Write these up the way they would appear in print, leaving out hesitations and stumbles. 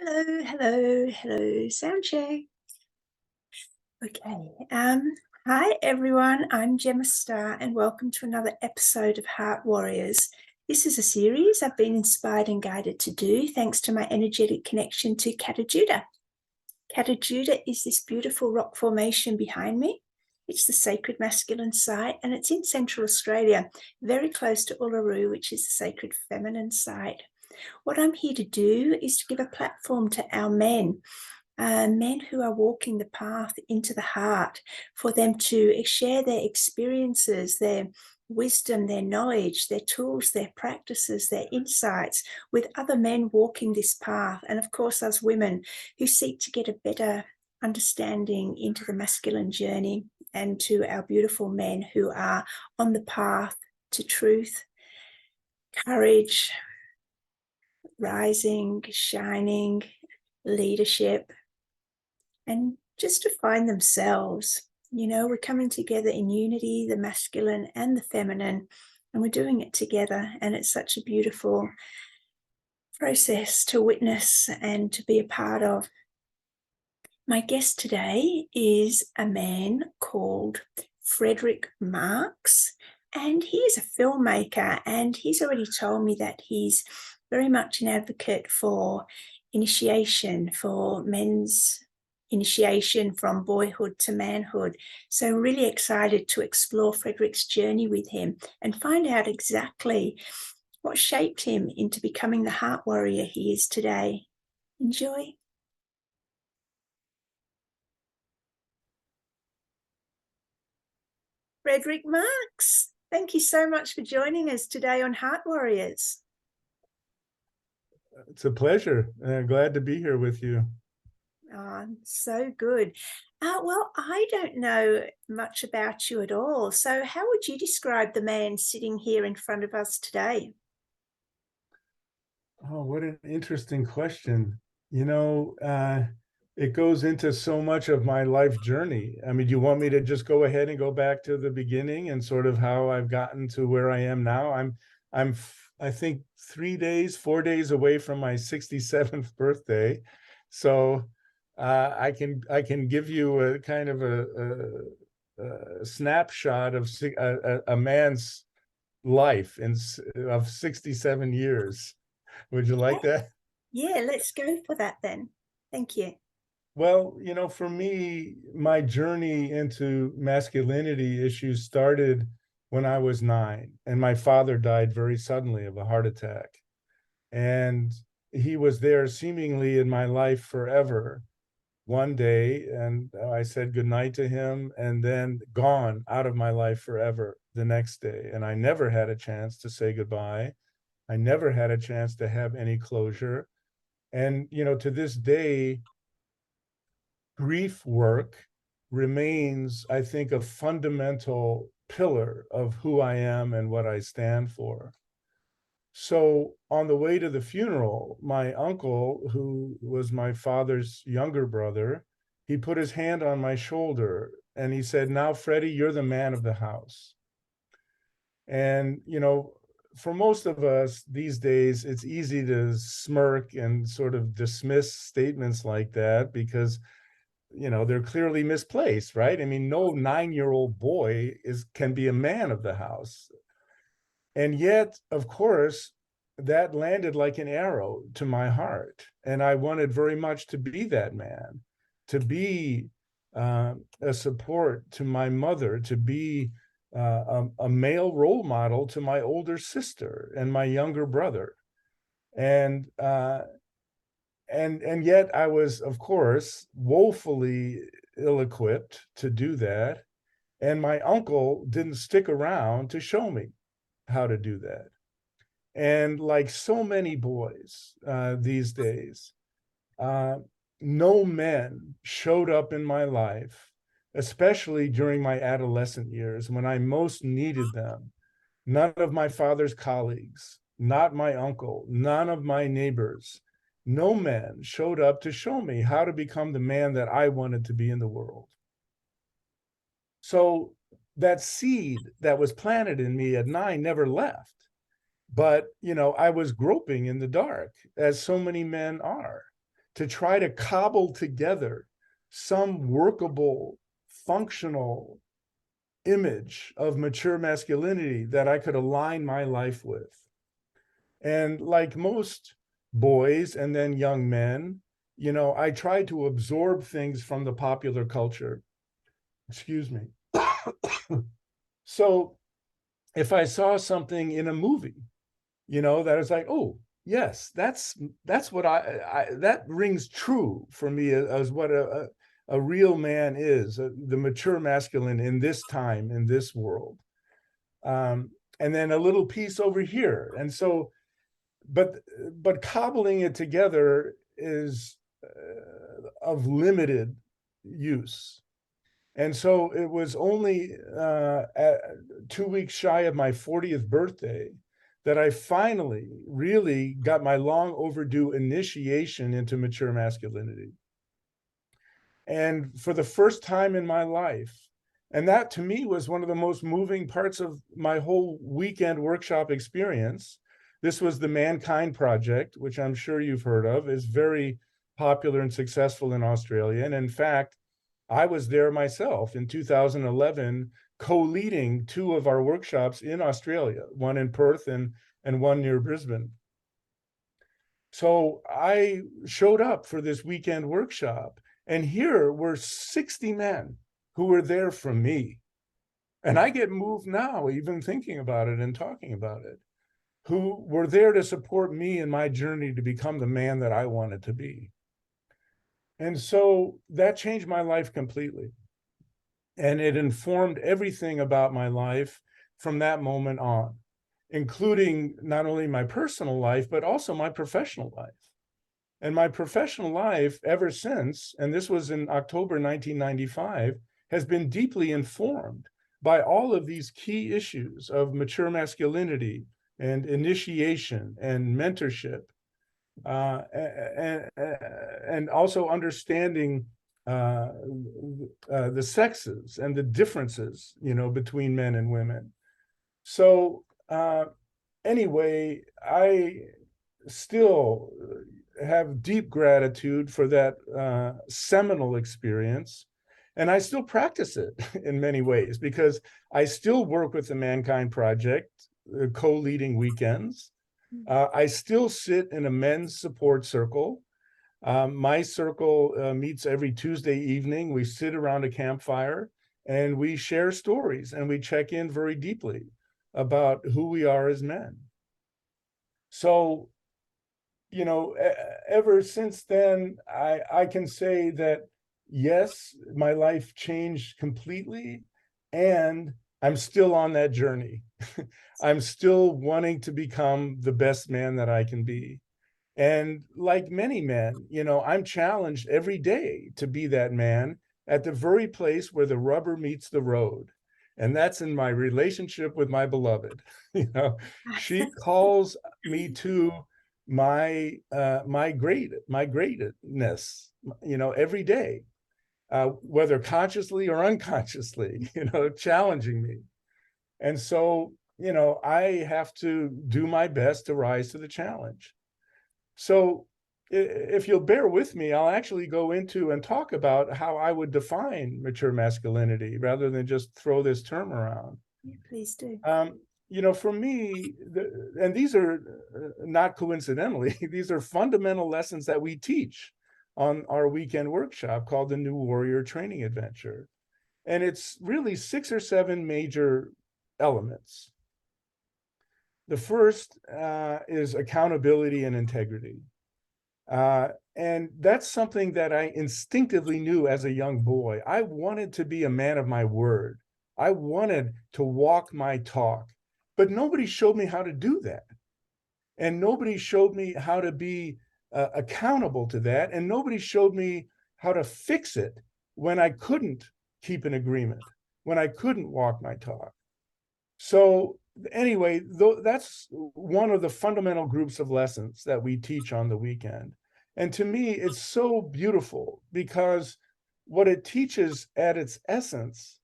Hello, hello, hello, sound check. Okay. Hi everyone. I'm Gemma Starr, and welcome to another episode of Heart Warriors. This is a series I've been inspired and guided to do thanks to my energetic connection to Catajuda. Catajuda is this beautiful rock formation behind me. It's the sacred masculine site, and it's in Central Australia, very close to Uluru, which is the sacred feminine site. What I'm here to do is to give a platform to our men who are walking the path into the heart, for them to share their experiences, their wisdom, their knowledge, their tools, their practices, their insights with other men walking this path. And of course, us women who seek to get a better understanding into the masculine journey, and to our beautiful men who are on the path to truth, courage, rising, shining, leadership, and just to find themselves. We're coming together in unity, the masculine and the feminine, and we're doing it together. And it's such a beautiful process to witness and to be a part of. My guest today is a man called Frederick Marks, and he is a filmmaker, and he's already told me that he's very much an advocate for initiation, for men's initiation from boyhood to manhood. So really excited to explore Frederick's journey with him and find out exactly what shaped him into becoming the heart warrior he is today. Enjoy. Frederick Marks, thank you so much for joining us today on Heart Warriors. It's a pleasure. Glad to be here with you. Oh, so good. Well, I don't know much about you at all. So how would you describe the man sitting here in front of us today? Oh, what an interesting question. It goes into so much of my life journey. I mean, do you want me to just go ahead and go back to the beginning and sort of how I've gotten to where I am now? I think 4 days away from my 67th birthday. So I can give you a kind of a snapshot of a man's life of 67 years. Would you like that? Yeah, let's go for that then. Thank you. Well, for me, my journey into masculinity issues started when I was 9, and my father died very suddenly of a heart attack. And he was there seemingly in my life forever one day, and I said goodnight to him, and then gone out of my life forever the next day. And I never had a chance to say goodbye. I never had a chance to have any closure. And, to this day, grief work remains, I think, a fundamental pillar of who I am and what I stand for. So on the way to the funeral, my uncle, who was my father's younger brother, he put his hand on my shoulder and he said, "Now, Freddie, you're the man of the house." And, for most of us these days, it's easy to smirk and sort of dismiss statements like that because, they're clearly misplaced, right? I mean, no 9-year-old boy can be a man of the house. And yet, of course, that landed like an arrow to my heart. And I wanted very much to be that man, to be a support to my mother, to be a male role model to my older sister and my younger brother. And and yet I was, of course, woefully ill-equipped to do that. And my uncle didn't stick around to show me how to do that. And like so many boys these days, uh, no men showed up in my life, especially during my adolescent years when I most needed them. None of my father's colleagues, not my uncle, none of my neighbors, no men showed up to show me how to become the man that I wanted to be in the world. So that seed that was planted in me at 9 never left. But, I was groping in the dark, as so many men are, to try to cobble together some workable, functional image of mature masculinity that I could align my life with. And like most boys and then young men, I tried to absorb things from the popular culture. Excuse me. So if I saw something in a movie, that is like, oh, yes, that's what that rings true for me as what a real man is, the mature masculine in this time, in this world. And then a little piece over here. And so, but cobbling it together is of limited use. And so it was only 2 weeks shy of my 40th birthday that I finally really got my long overdue initiation into mature masculinity. And for the first time in my life, and that to me was one of the most moving parts of my whole weekend workshop experience. This was the Mankind Project, which I'm sure you've heard of, is very popular and successful in Australia. And in fact, I was there myself in 2011, co-leading 2 of our workshops in Australia, one in Perth and one near Brisbane. So I showed up for this weekend workshop, and here were 60 men who were there for me. And I get moved now, even thinking about it and talking about it, who were there to support me in my journey to become the man that I wanted to be. And so that changed my life completely. And it informed everything about my life from that moment on, including not only my personal life, but also my professional life. And my professional life ever since, and this was in October 1995, has been deeply informed by all of these key issues of mature masculinity and initiation and mentorship. And also understanding the sexes and the differences, between men and women. So anyway, I still have deep gratitude for that seminal experience. And I still practice it in many ways because I still work with the Mankind Project, co-leading weekends. I still sit in a men's support circle. My circle meets every Tuesday evening. We sit around a campfire and we share stories and we check in very deeply about who we are as men. So, ever since then, I can say that, yes, my life changed completely, and I'm still on that journey. I'm still wanting to become the best man that I can be. And like many men, I'm challenged every day to be that man at the very place where the rubber meets the road. And that's in my relationship with my beloved. She calls me to my greatness, every day, whether consciously or unconsciously, challenging me. And so, I have to do my best to rise to the challenge. So if you'll bear with me, I'll actually go into and talk about how I would define mature masculinity rather than just throw this term around. Yeah, please do. For me, and these are not coincidentally, these are fundamental lessons that we teach on our weekend workshop called the New Warrior Training Adventure. And it's really 6 or 7 major elements. The first is accountability and integrity. And that's something that I instinctively knew as a young boy. I wanted to be a man of my word. I wanted to walk my talk, but nobody showed me how to do that. And nobody showed me how to be accountable to that. And nobody showed me how to fix it when I couldn't keep an agreement, when I couldn't walk my talk. So anyway, that's one of the fundamental groups of lessons that we teach on the weekend. And to me, it's so beautiful because what it teaches at its essence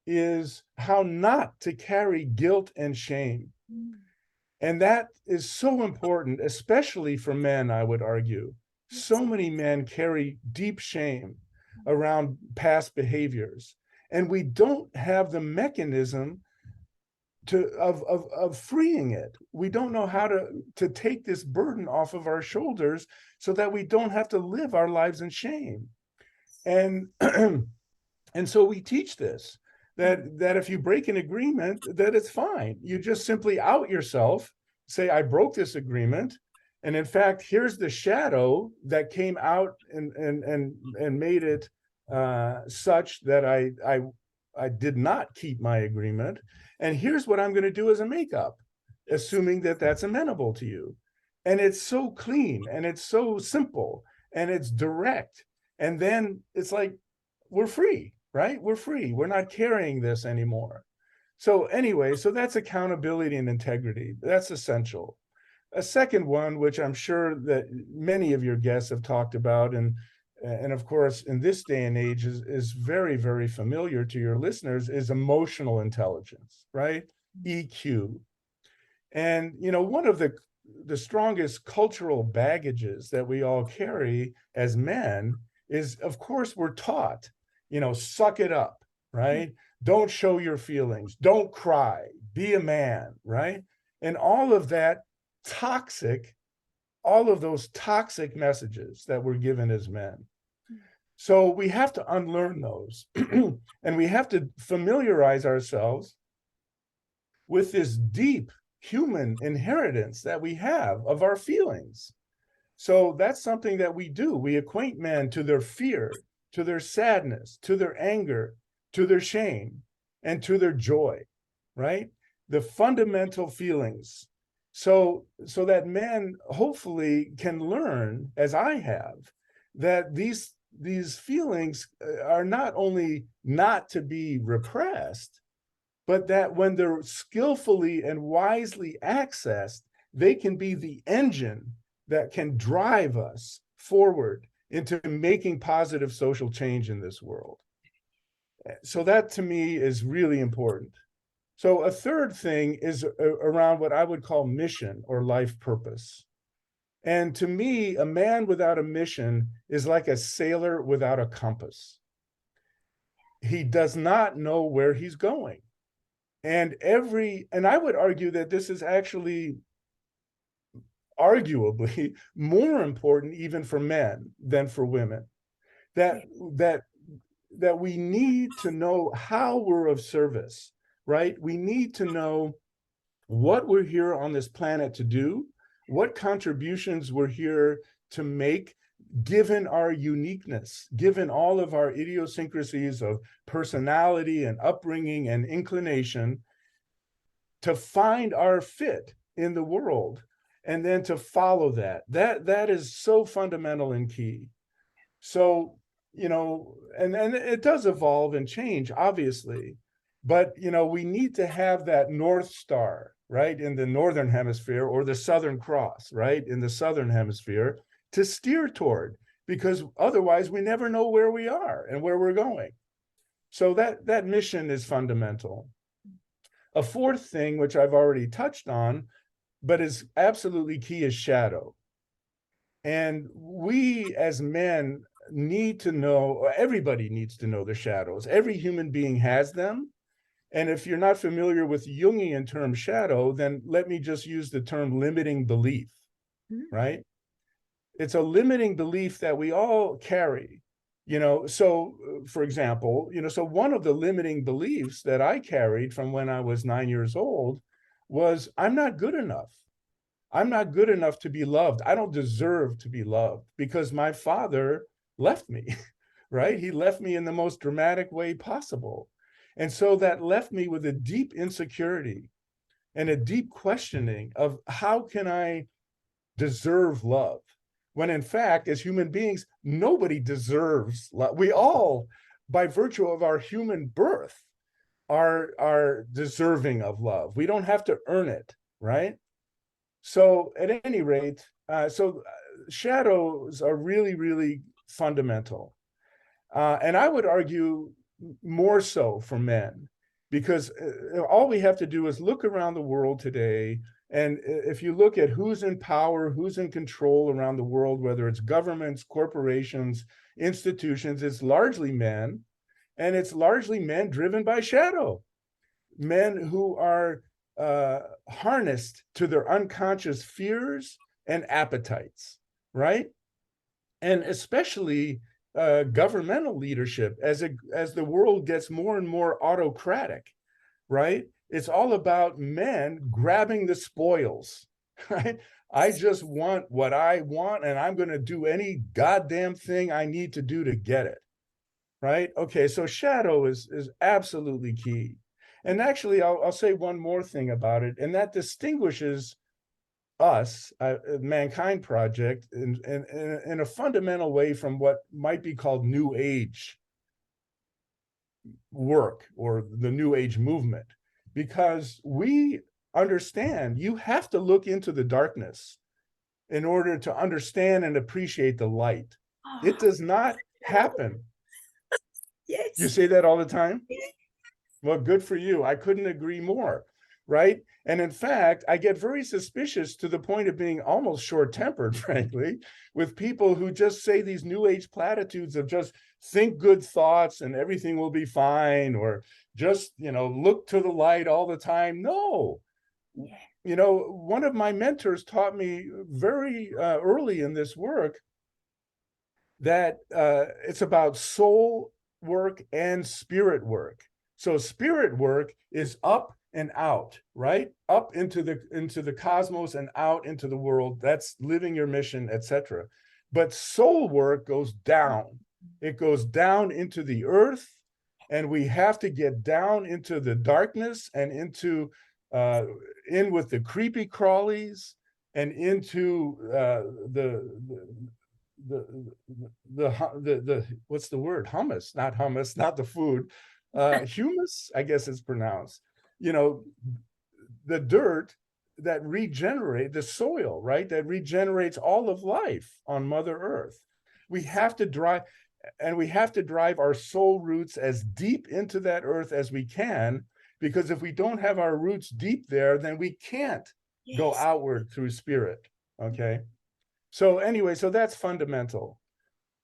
is how not to carry guilt and shame. And that is so important, especially for men, I would argue, So many men carry deep shame around past behaviors, and we don't have the mechanism of freeing it. We don't know how to take this burden off of our shoulders so that we don't have to live our lives in shame. And and so we teach this, that if you break an agreement, that it's fine. You just simply out yourself, say, I broke this agreement. And in fact, here's the shadow that came out and made it such that I did not keep my agreement. And here's what I'm going to do as a makeup, assuming that that's amenable to you. And it's so clean and it's so simple and it's direct. And then it's like, we're free, right? We're free. We're not carrying this anymore. So anyway, so that's accountability and integrity. That's essential. A second one, which I'm sure that many of your guests have talked about, and of course, in this day and age is very, very familiar to your listeners, is emotional intelligence, right? EQ. And, one of the strongest cultural baggages that we all carry as men is, of course, we're taught, suck it up, right? Don't show your feelings. Don't cry. Be a man, right? And all of those toxic messages that we're given as men. So we have to unlearn those and we have to familiarize ourselves with this deep human inheritance that we have of our feelings. So that's something that we do. We acquaint men to their fear, to their sadness, to their anger, to their shame, and to their joy, right? The fundamental feelings. So that men hopefully can learn, as I have, that these feelings are not only not to be repressed, but that when they're skillfully and wisely accessed, they can be the engine that can drive us forward into making positive social change in this world. So that to me is really important. So a third thing is around what I would call mission or life purpose. And to me, a man without a mission is like a sailor without a compass. He does not know where he's going. And I would argue that this is actually arguably more important even for men than for women. That we need to know how we're of service, right? We need to know what we're here on this planet to do, what contributions we're here to make, given our uniqueness, given all of our idiosyncrasies of personality and upbringing and inclination, to find our fit in the world and then to follow that. That is so fundamental and key. So, and it does evolve and change, obviously, but, we need to have that North Star, right, in the Northern Hemisphere, or the Southern Cross, right, in the Southern Hemisphere, to steer toward, because otherwise we never know where we are and where we're going. So that mission is fundamental. A fourth thing, which I've already touched on, but is absolutely key, is shadow. And we as men need to know, or everybody needs to know, the shadows. Every human being has them. And if you're not familiar with Jungian term shadow, then let me just use the term limiting belief, right? It's a limiting belief that we all carry, So for example, so one of the limiting beliefs that I carried from when I was 9 years old was, I'm not good enough. I'm not good enough to be loved. I don't deserve to be loved because my father left me, right? He left me in the most dramatic way possible. And so that left me with a deep insecurity and a deep questioning of, how can I deserve love? When in fact, as human beings, nobody deserves love. We all, by virtue of our human birth, are deserving of love. We don't have to earn it, right? So at any rate, shadows are really, really fundamental. And I would argue more so for men, because all we have to do is look around the world today And if you look at who's in power, who's in control around the world, whether it's governments, corporations, institutions, it's largely men. And it's largely men driven by shadow, men who are harnessed to their unconscious fears and appetites, right? And especially governmental leadership as the world gets more and more autocratic, right? It's all about men grabbing the spoils, right? I just want what I want, and I'm going to do any goddamn thing I need to do to get it, right? Okay, so shadow is absolutely key. And actually, I'll say one more thing about it, and that distinguishes us, Mankind Project, in a fundamental way from what might be called New Age work or the New Age movement, because we understand you have to look into the darkness in order to understand and appreciate the light. It does not happen. Yes. You say that all the time? Well, good for you. I couldn't agree more, right? And in fact, I get very suspicious to the point of being almost short-tempered, frankly, with people who just say these New Age platitudes of just think good thoughts and everything will be fine, or just, look to the light all the time. No. One of my mentors taught me very early in this work that it's about soul work and spirit work. So spirit work is up and out, right? Up into the cosmos and out into the world. That's living your mission, etc. But soul work goes down. It goes down into the earth, and we have to get down into the darkness and into in with the creepy crawlies and into the what's the word? Hummus, not the food. Humus, I guess it's pronounced. The dirt that regenerate the soil, right? That regenerates all of life on Mother Earth. We have to drive our soul roots as deep into that earth as we can, because if we don't have our roots deep there, then we can't go outward through spirit. Okay. So anyway, so that's fundamental.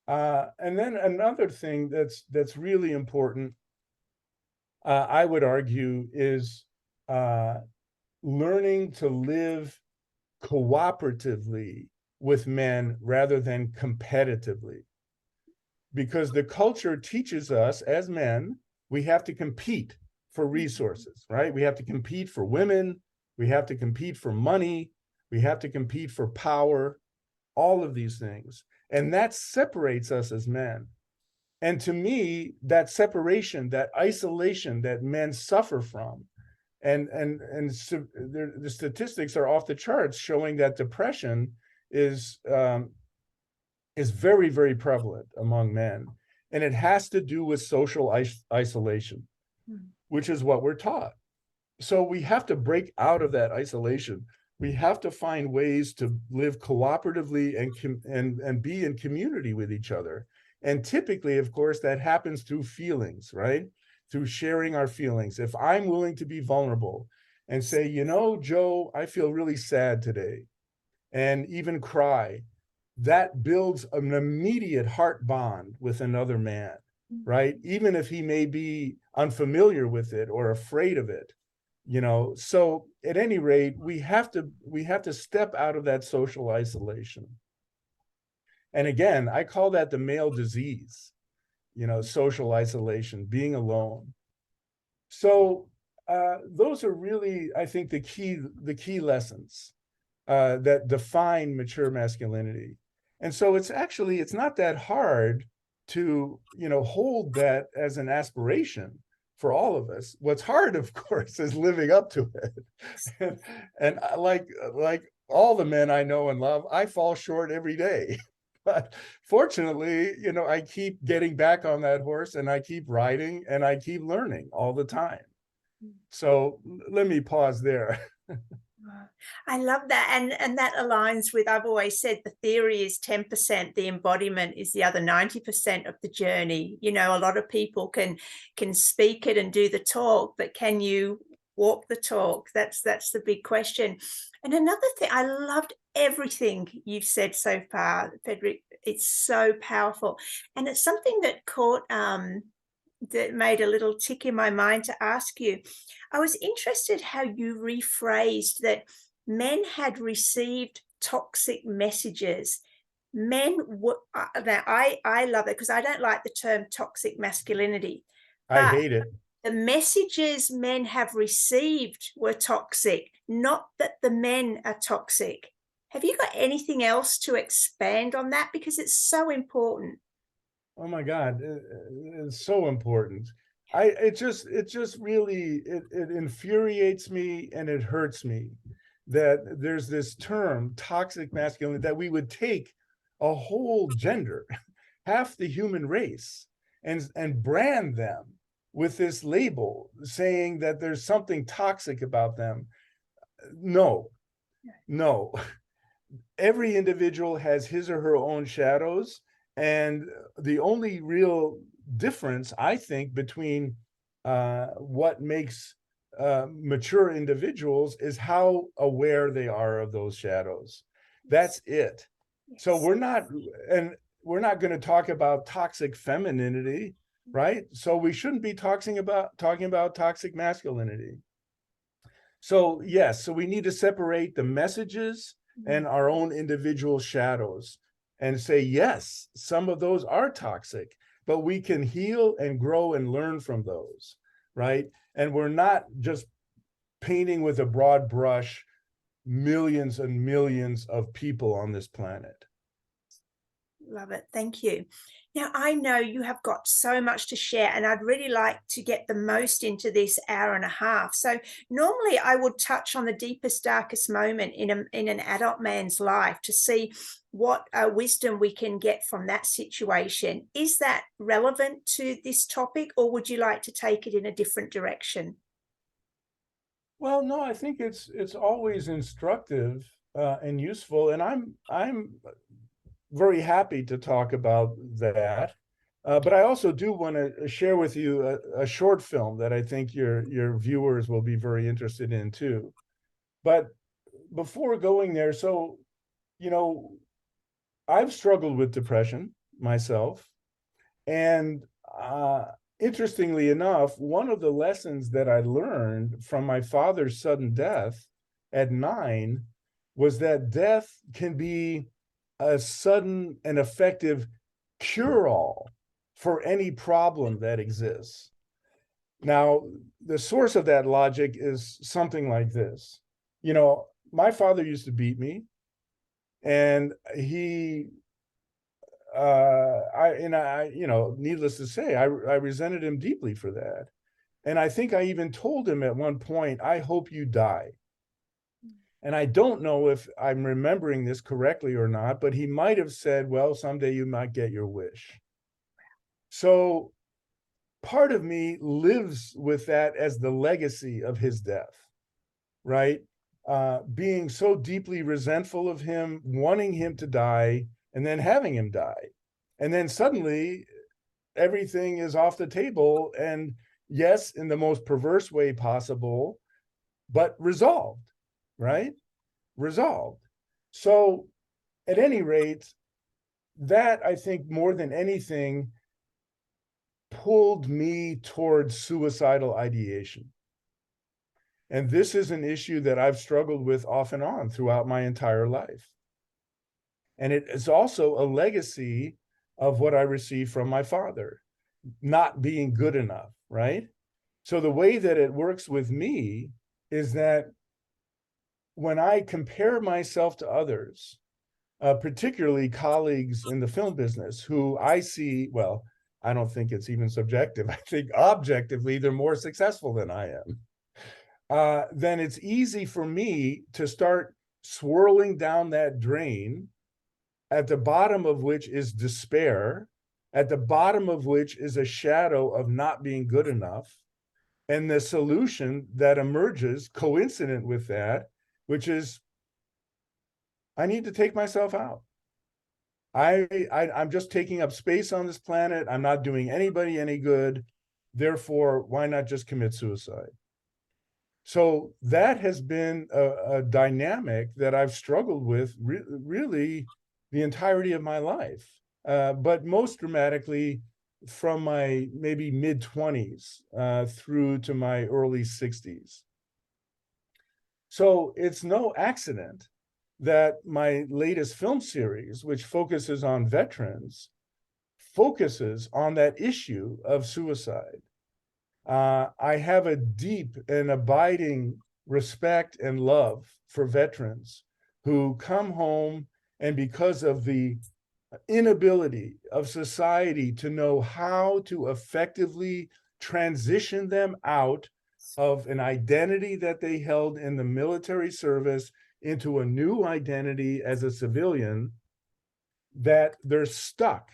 And then another thing that's really important, I would argue, is learning to live cooperatively with men rather than competitively. Because the culture teaches us as men, we have to compete for resources, right? We have to compete for women, we have to compete for money, we have to compete for power, all of these things. And that separates us as men. And to me, that separation, that isolation that men suffer from, and the statistics are off the charts showing that depression is very, very prevalent among men. And it has to do with social isolation, which is what we're taught. So we have to break out of that isolation. We have to find ways to live cooperatively and be in community with each other. And typically, of course, that happens through feelings, right? Through sharing our feelings. If I'm willing to be vulnerable and say, Joe, I feel really sad today, and even cry, that builds an immediate heart bond with another man, right? Even if he may be unfamiliar with it or afraid of it. So at any rate, we have to step out of that social isolation. And again, I call that the male disease, social isolation, being alone. So those are really, I think, the key lessons that define mature masculinity. And so it's not that hard to, hold that as an aspiration for all of us. What's hard, of course, is living up to it. and like all the men I know and love, I fall short every day. But fortunately, I keep getting back on that horse, and I keep riding, and I keep learning all the time. So let me pause there. I love that. And that aligns with, I've always said the theory is 10%, the embodiment is the other 90% of the journey. A lot of people can speak it and do the talk, but can you walk the talk? That's the big question. And another thing, I loved everything you've said so far, Frederick. It's so powerful. And it's something that that made a little tick in my mind to ask you. I was interested how you rephrased that men had received toxic messages. Now I love it because I don't like the term toxic masculinity, I but hate it. the messages men have received were toxic, not that the men are toxic. Have you got anything else to expand on that? Because it's so important. Oh my God, it's so important. It just really it infuriates me and it hurts me that there's this term toxic masculinity that we would take a whole gender, half the human race, and brand them with this label saying that there's something toxic about them. No, no. Every individual has his or her own shadows. And the only real difference, I think, between what makes mature individuals is how aware they are of those shadows. That's it. So Yes. we're not going to talk about toxic femininity, right? So we shouldn't be talking about toxic masculinity. So yes, so we need to separate the messages and our own individual shadows and say, yes, some of those are toxic, but we can heal and grow and learn from those, right? And we're not just painting with a broad brush millions and millions of people on this planet. Love it. Thank you. Now, I know you have got so much to share, and I'd really like to get the most into this hour and a half. So, normally I would touch on the deepest, darkest moment in an adult man's life to see what wisdom we can get from that situation. Is that relevant to this topic, or would you like to take it in a different direction? Well, no, I think it's always instructive and useful, and I'm very happy to talk about that. But I also do want to share with you a short film that I think your viewers will be very interested in too. But before going there, so you know, I've struggled with depression myself, and interestingly enough, one of the lessons that I learned from my father's sudden death at 9 was that death can be a sudden and effective cure-all for any problem that exists. Now, the source of that logic is something like this. You know, my father used to beat me, and needless to say, I resented him deeply for that. And I think I even told him at one point, I hope you die. And I don't know if I'm remembering this correctly or not, but he might have said, well, someday you might get your wish. So part of me lives with that as the legacy of his death, right? Being so deeply resentful of him, wanting him to die, and then having him die. And then suddenly everything is off the table. And yes, in the most perverse way possible, but resolved, right? Resolved. So, at any rate, that I think more than anything pulled me towards suicidal ideation. And this is an issue that I've struggled with off and on throughout my entire life. And it is also a legacy of what I received from my father, not being good enough, right? So the way that it works with me is that when I compare myself to others, particularly colleagues in the film business who I see, well, I don't think it's even subjective. I think objectively they're more successful than I am. Then it's easy for me to start swirling down that drain, at the bottom of which is despair, at the bottom of which is a shadow of not being good enough. And the solution that emerges coincident with that, which is I need to take myself out. I'm just taking up space on this planet. I'm not doing anybody any good. Therefore, why not just commit suicide? So that has been a dynamic that I've struggled with really the entirety of my life. But most dramatically from my maybe mid 20s through to my early 60s. So it's no accident that my latest film series, which focuses on veterans, focuses on that issue of suicide. I have a deep and abiding respect and love for veterans who come home, and because of the inability of society to know how to effectively transition them out of an identity that they held in the military service into a new identity as a civilian, that they're stuck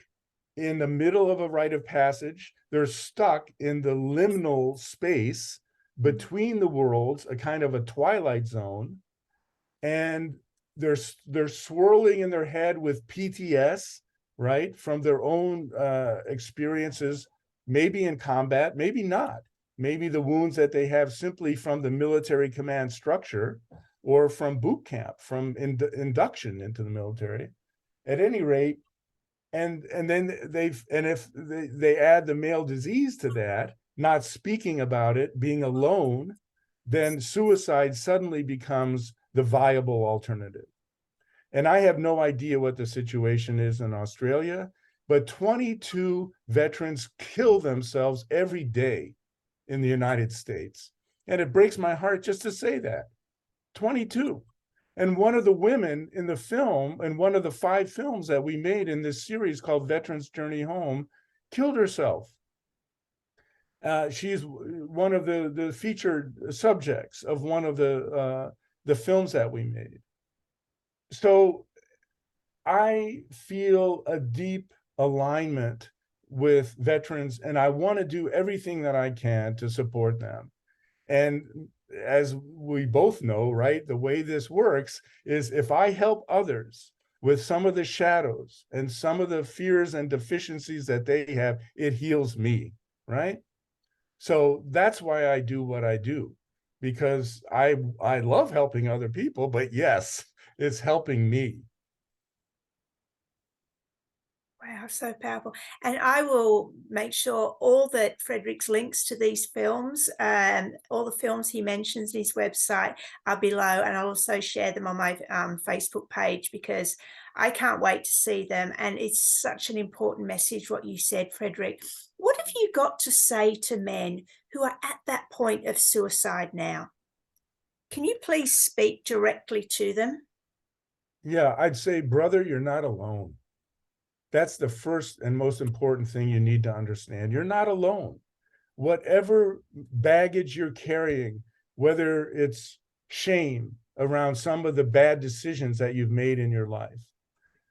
in the middle of a rite of passage. They're stuck in the liminal space between the worlds, a kind of a twilight zone, and they're swirling in their head with PTS, right, from their own experiences, maybe in combat, maybe not. Maybe the wounds that they have simply from the military command structure or from boot camp, from induction into the military. At any rate, and then if they add the male disease to that, not speaking about it, being alone, then suicide suddenly becomes the viable alternative. And I have no idea what the situation is in Australia, but 22 veterans kill themselves every day in the United States. And it breaks my heart just to say that. 22. And one of the women in the film, and one of the 5 films that we made in this series called Veterans Journey Home, killed herself. She's one of the featured subjects of one of the films that we made. So I feel a deep alignment with veterans, and I want to do everything that I can to support them. And as we both know, right, the way this works is if I help others with some of the shadows and some of the fears and deficiencies that they have, it heals me, right? So that's why I do what I do, because I love helping other people, but yes, it's helping me. Wow, so powerful. And I will make sure all that Frederick's links to these films and all the films he mentions in his website are below. And I'll also share them on my Facebook page, because I can't wait to see them. And it's such an important message, what you said, Frederick. What have you got to say to men who are at that point of suicide now? Can you please speak directly to them? Yeah, I'd say, brother, you're not alone. That's the first and most important thing you need to understand. You're not alone. Whatever baggage you're carrying, whether it's shame around some of the bad decisions that you've made in your life,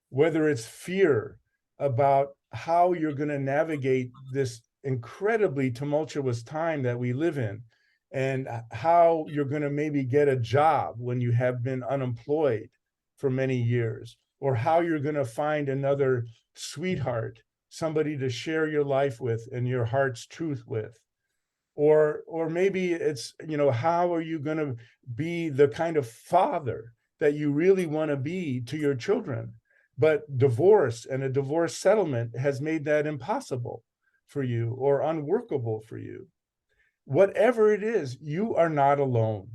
whether it's fear about how you're going to navigate this incredibly tumultuous time that we live in, and how you're going to maybe get a job when you have been unemployed for many years, or how you're going to find another sweetheart, somebody to share your life with and your heart's truth with. Or maybe it's, how are you going to be the kind of father that you really want to be to your children? But divorce and a divorce settlement has made that impossible for you or unworkable for you. Whatever it is, you are not alone.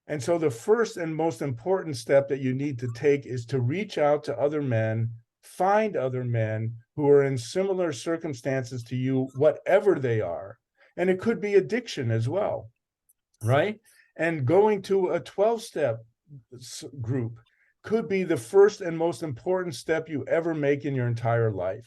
And so the first and most important step that you need to take is to reach out to other men, find other men who are in similar circumstances to you, whatever they are. And it could be addiction as well, right? And going to a 12-step group could be the first and most important step you ever make in your entire life.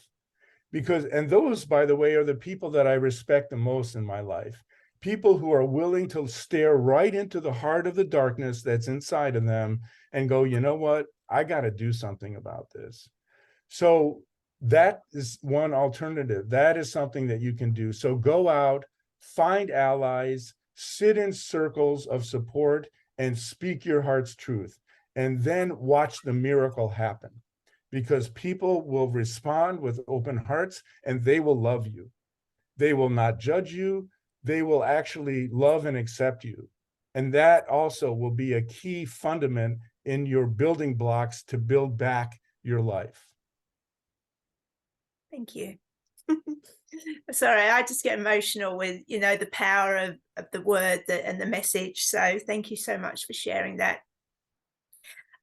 And those, by the way, are the people that I respect the most in my life. People who are willing to stare right into the heart of the darkness that's inside of them and go, you know what? I got to do something about this. So that is one alternative. That is something that you can do. So go out, find allies, sit in circles of support, and speak your heart's truth. And then watch the miracle happen, because people will respond with open hearts and they will love you. They will not judge you. They will actually love and accept you. And that also will be a key fundament in your building blocks to build back your life. Thank you. Sorry, I just get emotional with, the power of the word and the message. So thank you so much for sharing that.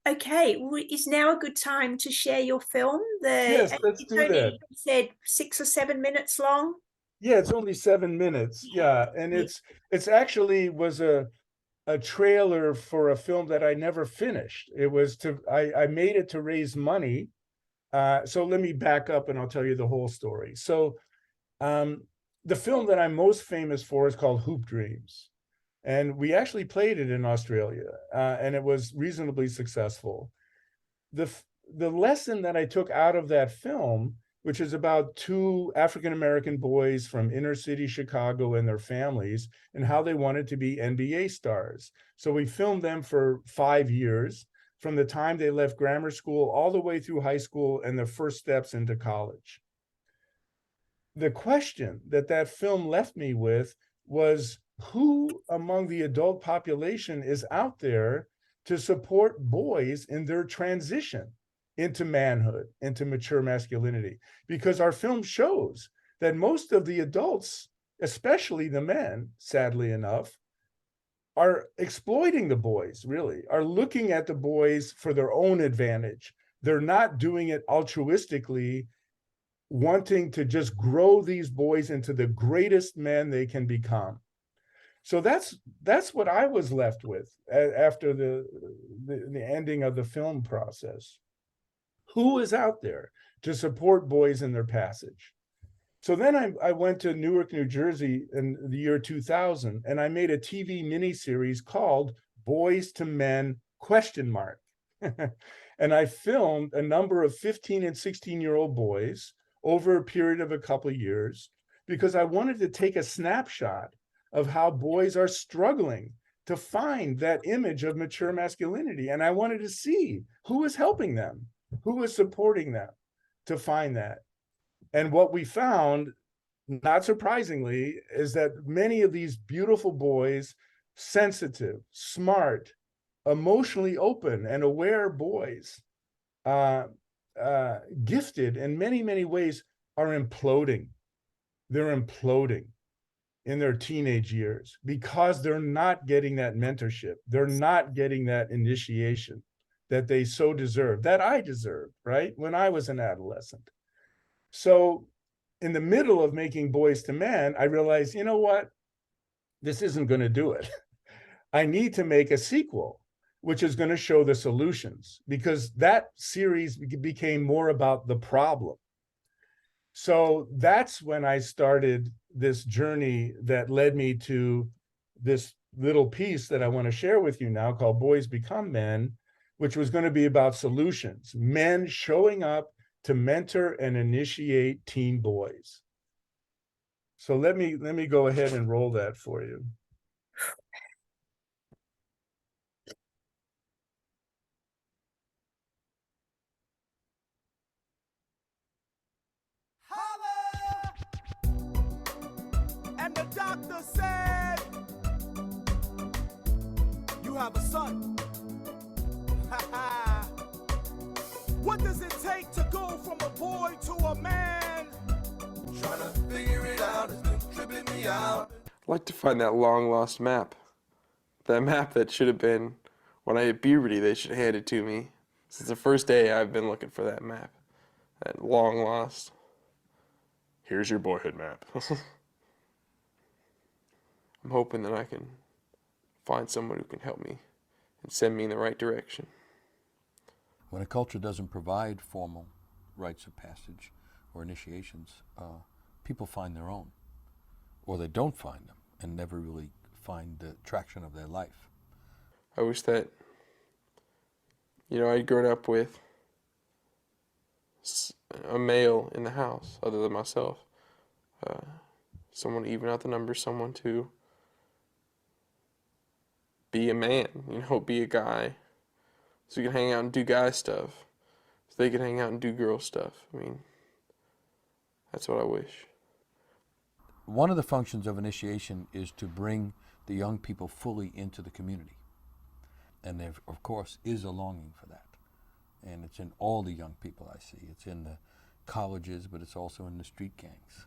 Okay, is now a good time to share your film? Yes, let's It's do only, that. you said 6 or 7 minutes long. Yeah, it's only 7 minutes. Yeah, and it's actually was a trailer for a film that I never finished. It was I made it to raise money. So let me back up and I'll tell you the whole story. So the film that I'm most famous for is called Hoop Dreams. And we actually played it in Australia, and it was reasonably successful. The, the lesson that I took out of that film, which is about two African-American boys from inner city Chicago and their families, and how they wanted to be NBA stars. So we filmed them for 5 years, from the time they left grammar school all the way through high school and their first steps into college. The question that film left me with was, who among the adult population is out there to support boys in their transition into manhood, into mature masculinity? Because our film shows that most of the adults, especially the men, sadly enough, are exploiting the boys, really, are looking at the boys for their own advantage. They're not doing it altruistically, wanting to just grow these boys into the greatest men they can become. So that's what I was left with after the ending of the film process. Who is out there to support boys in their passage? So then I went to Newark, New Jersey in the year 2000, and I made a TV miniseries called Boys to Men ? And I filmed a number of 15 and 16-year-old boys over a period of a couple of years, because I wanted to take a snapshot of how boys are struggling to find that image of mature masculinity. And I wanted to see who is helping them, who is supporting them to find that. And what we found, not surprisingly, is that many of these beautiful boys, sensitive, smart, emotionally open and aware boys, gifted in many, many ways, are imploding. They're imploding in their teenage years because they're not getting that mentorship. They're not getting that initiation that they so deserve, that I deserved, right? When I was an adolescent. So in the middle of making Boys to Men, I realized, you know what? This isn't going to do it. I need to make a sequel, which is going to show the solutions, because that series became more about the problem. So that's when I started this journey that led me to this little piece that I want to share with you now, called Boys Become Men, which was going to be about solutions, men showing up to mentor and initiate teen boys. So let me go ahead and roll that for you. And the doctor said, you have a son. What does it take to go from a boy to a man? Trying to figure it out, it's been tripping me out. I'd like to find that long lost map. That map that should have been, when I hit puberty, they should hand it to me. Since the first day I've been looking for that map. That long lost. Here's your boyhood map. I'm hoping that I can find someone who can help me and send me in the right direction. When a culture doesn't provide formal rites of passage or initiations, people find their own, or they don't find them and never really find the traction of their life. I wish that, I'd grown up with a male in the house other than myself. Someone to even out the numbers, someone to be a man, be a guy. So you can hang out and do guy stuff. So they can hang out and do girl stuff. That's what I wish. One of the functions of initiation is to bring the young people fully into the community. And there, of course, is a longing for that. And it's in all the young people I see. It's in the colleges, but it's also in the street gangs.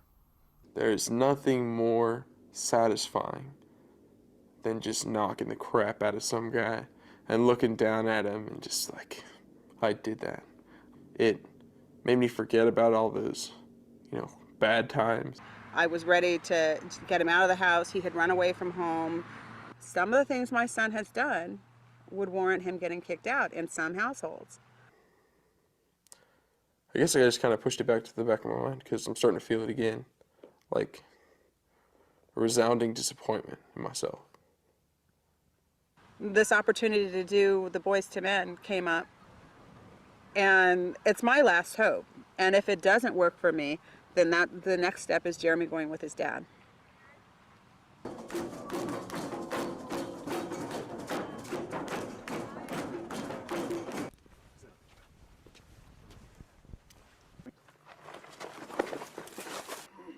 There's nothing more satisfying than just knocking the crap out of some guy and looking down at him and just like, I did that. It made me forget about all those, bad times. I was ready to get him out of the house. He had run away from home. Some of the things my son has done would warrant him getting kicked out in some households. I guess I just kind of pushed it back to the back of my mind because I'm starting to feel it again, like a resounding disappointment in myself. This opportunity to do the Boys to Men came up, and it's my last hope. And if it doesn't work for me, then the next step is Jeremy going with his dad.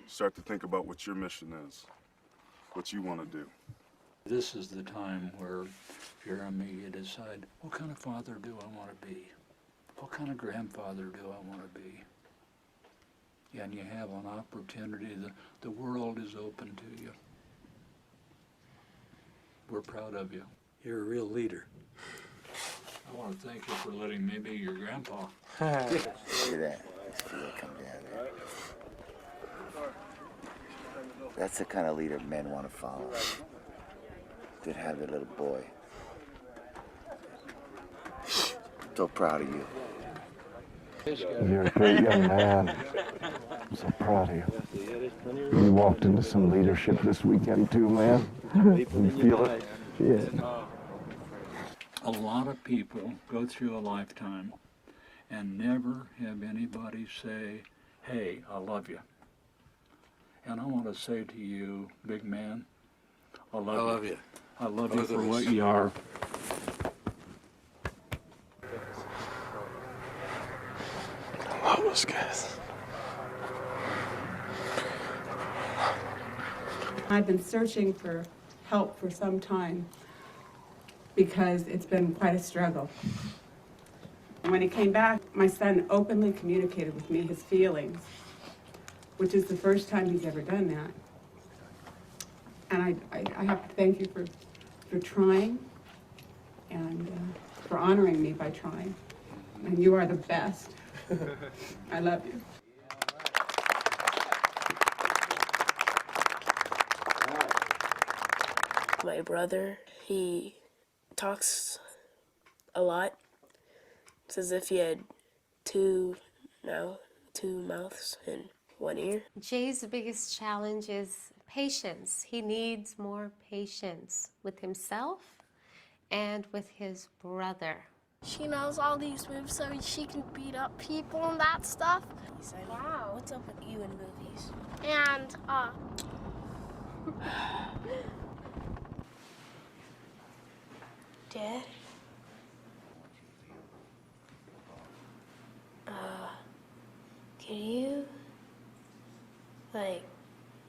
Start to think about what your mission is, what you want to do. This is the time where, Jeremy, you decide, what kind of father do I want to be? What kind of grandfather do I want to be? Yeah, and you have an opportunity. The world is open to you. We're proud of you. You're a real leader. I want to thank you for letting me be your grandpa. Look at that. Let's feel it come down there. That's the kind of leader men want to follow. Did have their little boy. So proud of you. You're a great young man. I'm so proud of you. You walked into some leadership this weekend too, man. You feel it? Yeah. A lot of people go through a lifetime and never have anybody say, hey, I love you. And I want to say to you, big man, I love you. I love you for what you are. I love those guys. I've been searching for help for some time because it's been quite a struggle. And when he came back, my son openly communicated with me his feelings, which is the first time he's ever done that. And I have to thank you for trying and for honoring me by trying. And you are the best. I love you. My brother, he talks a lot. It's as if he had two mouths and one ear. Jay's biggest challenge is patience. He needs more patience with himself and with his brother. She knows all these moves so she can beat up people and that stuff. He's like, wow, what's up with you in movies? And, Dad? Can you,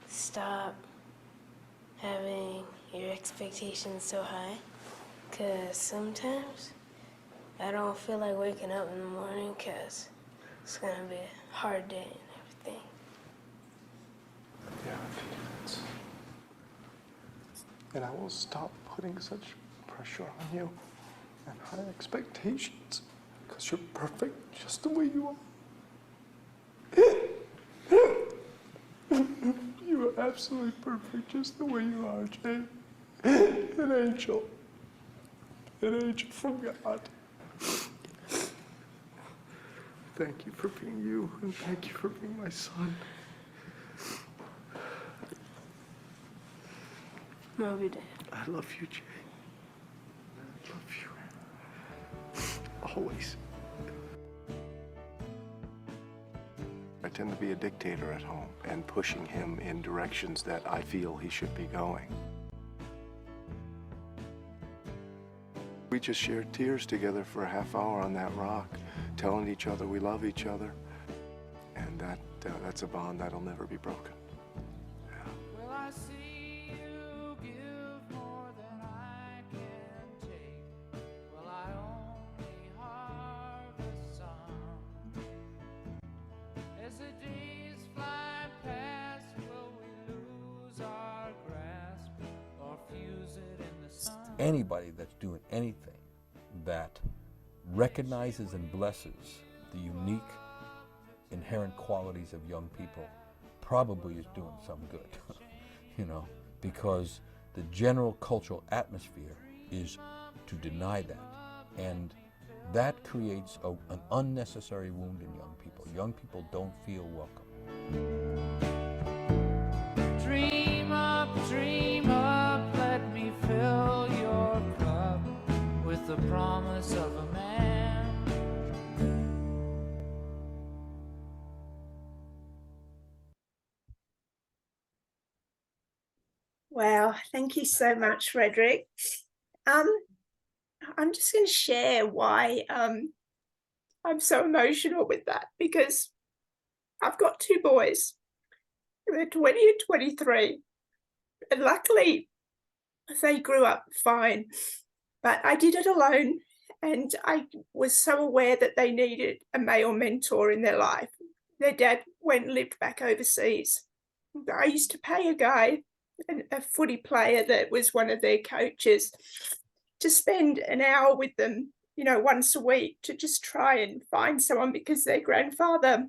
stop having your expectations so high? 'Cause sometimes I don't feel like waking up in the morning 'cause it's gonna be a hard day and everything. Yeah, and I will stop putting such pressure on you and high expectations because you're perfect just the way you are. You are absolutely perfect just the way you are, Jay. An angel. An angel from God. Thank you for being you, and thank you for being my son. Love you, Dad. I love you, Jay. I love you. Always. I tend to be a dictator at home and pushing him in directions that I feel he should be going. We just shared tears together for a half hour on that rock, telling each other we love each other, and that's a bond that'll never be broken. Well, I see you give more anybody that's doing anything that recognizes and blesses the unique inherent qualities of young people probably is doing some good, you know, because the general cultural atmosphere is to deny that. And that creates an unnecessary wound in young people. Young people don't feel welcome. Dream up, let me fill your cup with the promise of a man. Wow, thank you so much, Frederick. I'm just going to share why I'm so emotional with that, because I've got two boys. They're 20 and 23, and luckily they grew up fine, but I did it alone, and I was so aware that they needed a male mentor in their life. Their dad went and lived back overseas. I used to pay a guy, a footy player that was one of their coaches, to spend an hour with them, you know, once a week, to just try and find someone, because their grandfather,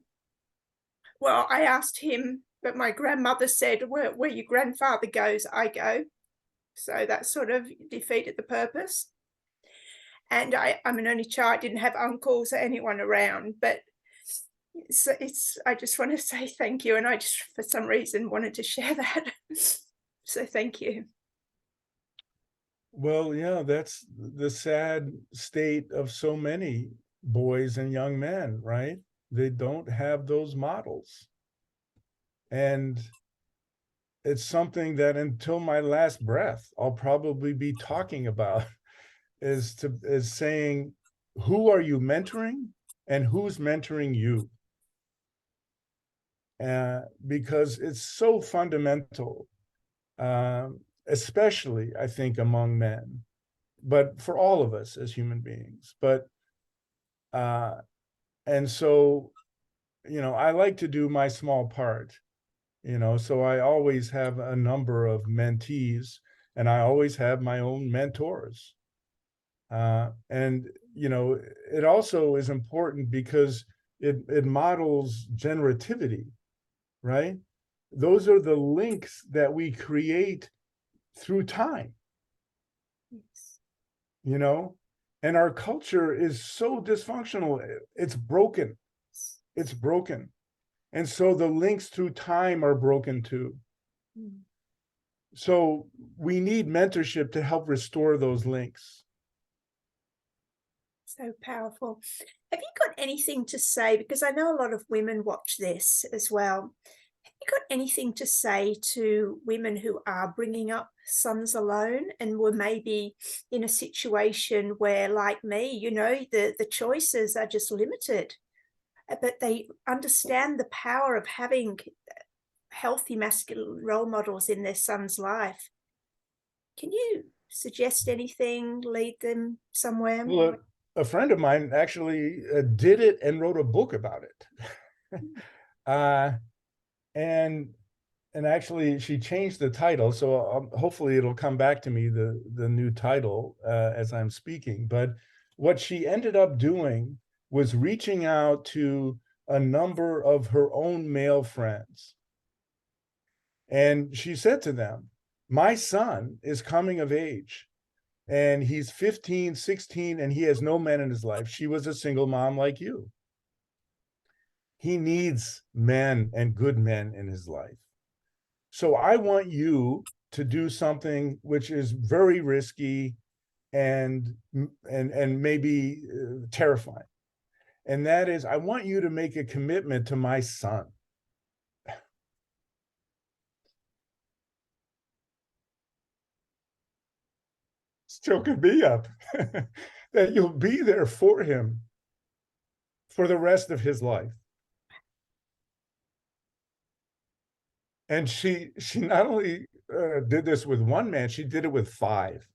well, I asked him, but my grandmother said, where your grandfather goes, I go. So that sort of defeated the purpose. And I'm an only child, didn't have uncles or anyone around, but I just want to say thank you. And I just, for some reason, wanted to share that. So thank you. Well, yeah, that's the sad state of so many boys and young men, right? They don't have those models. And it's something that until my last breath, I'll probably be talking about, is saying, who are you mentoring and who's mentoring you? Because it's so fundamental, especially, I think, among men, but for all of us as human beings. But, and so, you know, I like to do my small part, you know, so I always have a number of mentees, and I always have my own mentors. And, you know, it also is important because it models generativity, right? Those are the links that we create through time, you know, and our culture is so dysfunctional. It's broken. It's broken. And so the links through time are broken too. So we need mentorship to help restore those links. So powerful. Have you got anything to say? Because I know a lot of women watch this as well. Have you got anything to say to women who are bringing up sons alone and were maybe in a situation where, like me, you know, the choices are just limited, but they understand the power of having healthy masculine role models in their son's life? Can you suggest anything, lead them somewhere? Well, a friend of mine actually did it and wrote a book about it. And actually she changed the title, so hopefully it'll come back to me, the new title, as I'm speaking. But what she ended up doing was reaching out to a number of her own male friends. And she said to them, my son is coming of age, and he's 15, 16, and he has no men in his life. She was a single mom like you. He needs men and good men in his life. So I want you to do something which is very risky and maybe terrifying. And that is, I want you to make a commitment to my son. Choking me up. That you'll be there for him for the rest of his life. And she not only did this with one man, she did it with 5.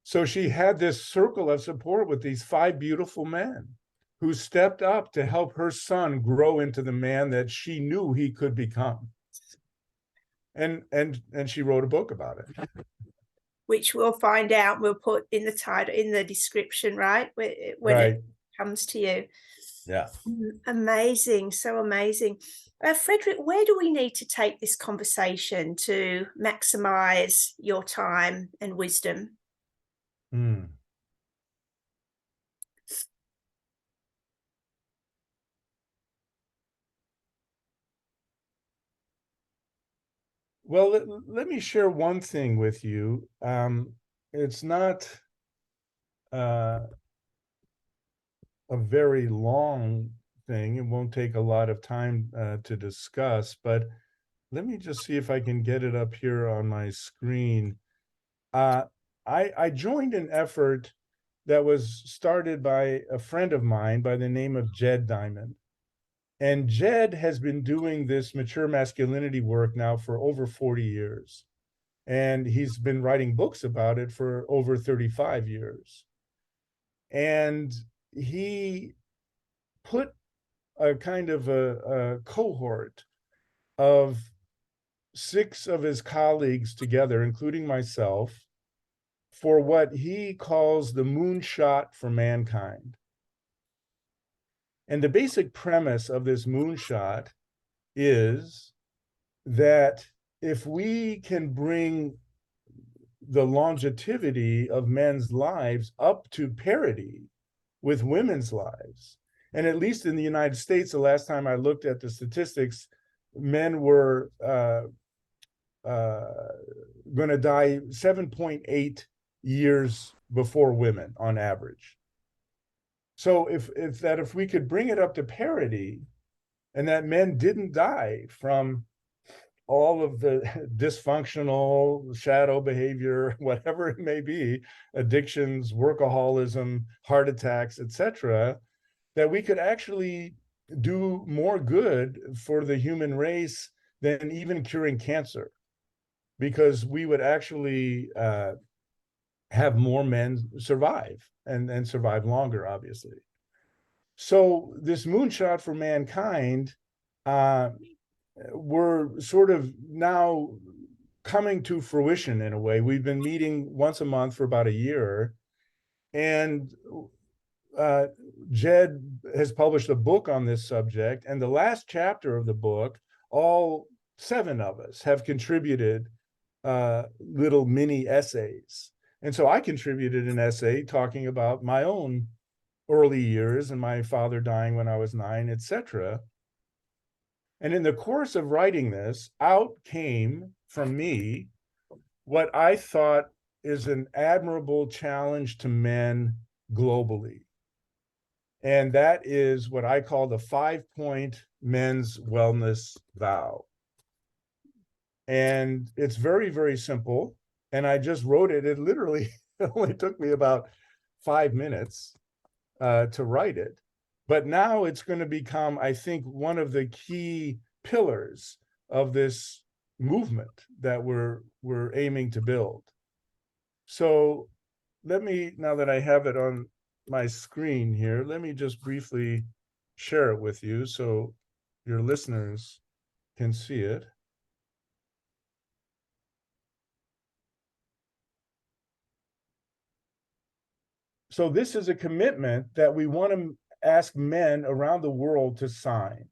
So she had this circle of support with these 5 beautiful men who stepped up to help her son grow into the man that she knew he could become. And she wrote a book about it. which we'll find out. We'll put in the title, in the description, right? When Right. it comes to you. Yeah. Amazing. So amazing. Frederick, where do we need to take this conversation to maximize your time and wisdom? Well, let me share one thing with you. It's not a very long thing. It won't take a lot of time to discuss, but let me just see if I can get it up here on my screen. I joined an effort that was started by a friend of mine by the name of Jed Diamond. And Jed has been doing this mature masculinity work now for over 40 years. And he's been writing books about it for over 35 years. And he put a kind of a cohort of 6 of his colleagues together, including myself, for what he calls the moonshot for mankind. And the basic premise of this moonshot is that if we can bring the longevity of men's lives up to parity with women's lives, and at least in the United States, the last time I looked at the statistics, men were going to die 7.8 years before women on average. So if we could bring it up to parity, and that men didn't die from all of the dysfunctional shadow behavior, whatever it may be, addictions, workaholism, heart attacks, etc., that we could actually do more good for the human race than even curing cancer, because we would actually have more men survive and survive longer, obviously. So this moonshot for mankind, we're sort of now coming to fruition in a way. We've been meeting once a month for about a year, and Jed has published a book on this subject, and the last chapter of the book, all 7 of us have contributed little mini essays. And so I contributed an essay talking about my own early years and my father dying when I was 9, etc. And in the course of writing this, out came from me what I thought is an admirable challenge to men globally. And that is what I call the 5-point men's wellness vow. And it's very, very simple. And I just wrote it. It literally only took me about 5 minutes to write it. But now it's going to become, I think, one of the key pillars of this movement that we're aiming to build. So let me, now that I have it on my screen here, let me just briefly share it with you so your listeners can see it. So this is a commitment that we want to ask men around the world to sign.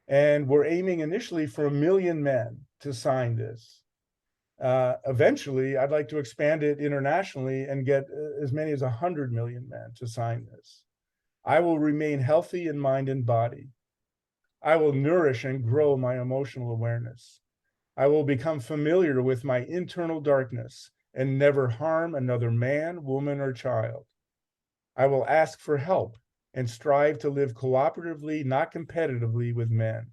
And we're aiming initially for 1 million men to sign this. Eventually, I'd like to expand it internationally and get as many as 100 million men to sign this. I will remain healthy in mind and body. I will nourish and grow my emotional awareness. I will become familiar with my internal darkness and never harm another man, woman, or child. I will ask for help and strive to live cooperatively, not competitively, with men.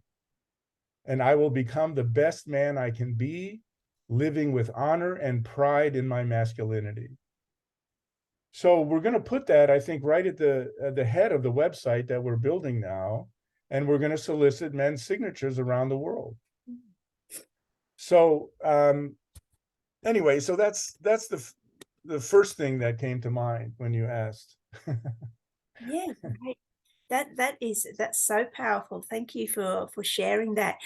And I will become the best man I can be, living with honor and pride in my masculinity. So we're going to put that, I think, right at the head of the website that we're building now, and we're going to solicit men's signatures around the world. So anyway, so that's the first thing that came to mind when you asked. Yeah, great. That's so powerful. Thank you for sharing that.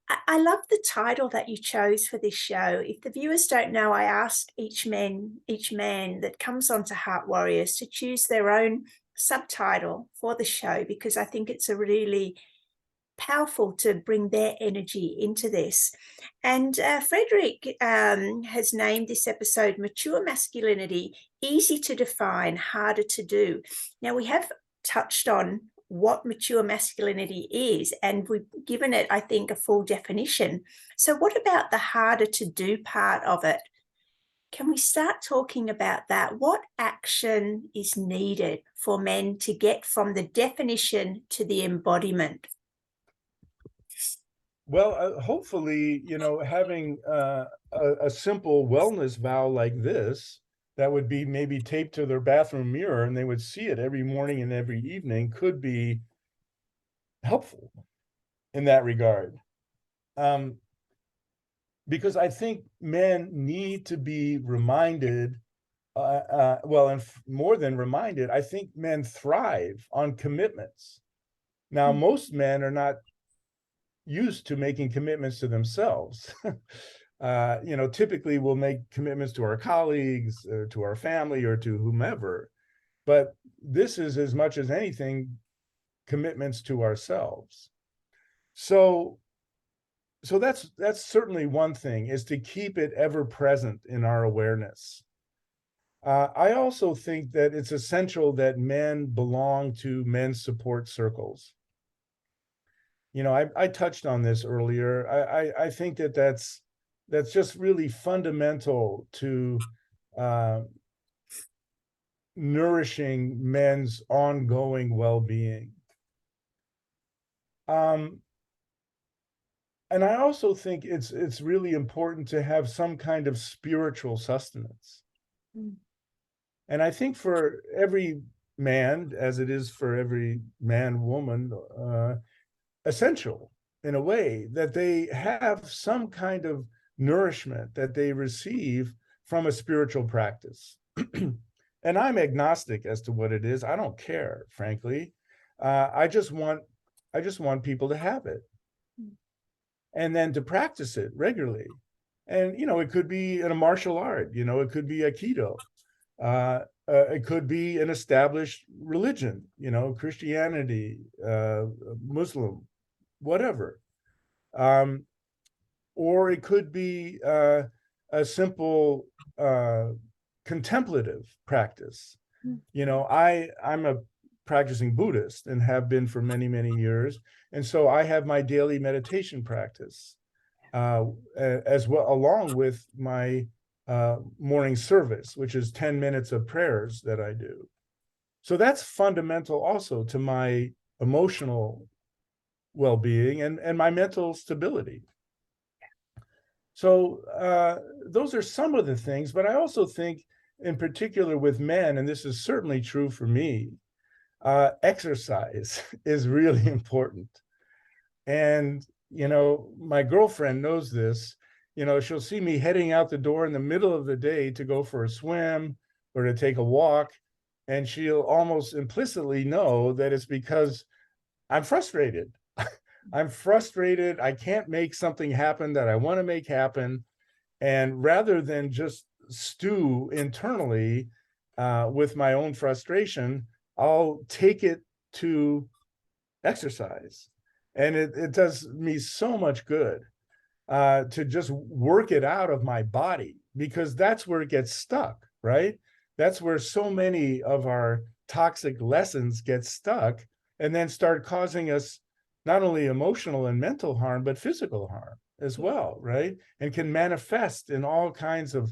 I love the title that you chose for this show. If the viewers don't know, I ask each man that comes onto Heart Warriors to choose their own subtitle for the show, because I think it's a really powerful to bring their energy into this. And Frederick has named this episode Mature Masculinity, Easy to Define, Harder to Do. Now, we have touched on what mature masculinity is, and we've given it, I think, a full definition. So what about the harder to do part of it? Can we start talking about that? What action is needed for men to get from the definition to the embodiment? Well, hopefully, having a simple wellness vow like this, that would be maybe taped to their bathroom mirror and they would see it every morning and every evening, could be helpful in that regard. Because I think men need to be reminded, and more than reminded, I think men thrive on commitments. Now, most men are not used to making commitments to themselves. Typically we'll make commitments to our colleagues, to our family, or to whomever. But this is, as much as anything, commitments to ourselves. So that's certainly one thing, is to keep it ever present in our awareness. I also think that it's essential that men belong to men's support circles. I touched on this earlier. I think that's just really fundamental to nourishing men's ongoing well-being. And I also think it's really important to have some kind of spiritual sustenance. And I think for every man, as it is for every man, woman, essential in a way that they have some kind of nourishment that they receive from a spiritual practice. And I'm agnostic as to what it is. I don't care, frankly. I just want people to have it, and then to practice it regularly. And it could be in a martial art, it could be Aikido, it could be an established religion, Christianity, Muslim, whatever. Or it could be a simple contemplative practice. I'm a practicing Buddhist and have been for many, many years. And so I have my daily meditation practice as well, along with my morning service, which is 10 minutes of prayers that I do. So that's fundamental also to my emotional well-being and my mental stability. So those are some of the things, but I also think in particular with men, and this is certainly true for me, exercise is really important. And, my girlfriend knows this. She'll see me heading out the door in the middle of the day to go for a swim or to take a walk, and she'll almost implicitly know that it's because I'm frustrated. I'm frustrated. I can't make something happen that I want to make happen. And rather than just stew internally with my own frustration, I'll take it to exercise. And it does me so much good to just work it out of my body, because that's where it gets stuck, right? That's where so many of our toxic lessons get stuck and then start causing us not only emotional and mental harm, but physical harm as well, right? And can manifest in all kinds of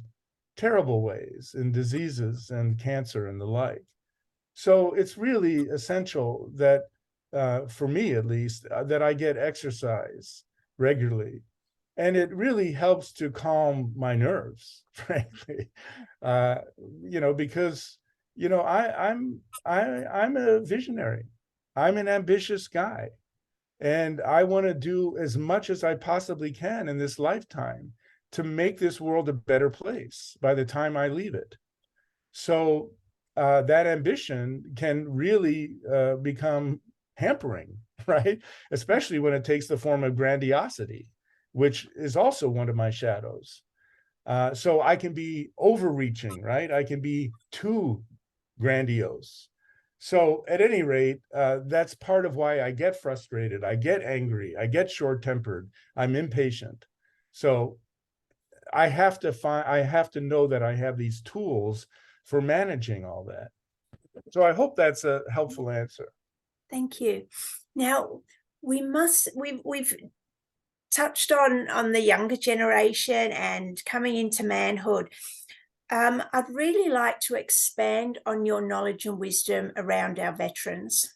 terrible ways, in diseases and cancer and the like. So it's really essential that, for me at least, that I get exercise regularly. And it really helps to calm my nerves, frankly, because, I'm a visionary. I'm an ambitious guy. And I want to do as much as I possibly can in this lifetime to make this world a better place by the time I leave it. So that ambition can really become hampering, right? Especially when it takes the form of grandiosity. which is also one of my shadows. So I can be overreaching, right? I can be too grandiose. So at any rate, that's part of why I get frustrated. I get angry. I get short-tempered. I'm impatient. So I have to know that I have these tools for managing all that. So I hope that's a helpful answer. Thank you. Now, we've touched on the younger generation and coming into manhood. I'd really like to expand on your knowledge and wisdom around our veterans.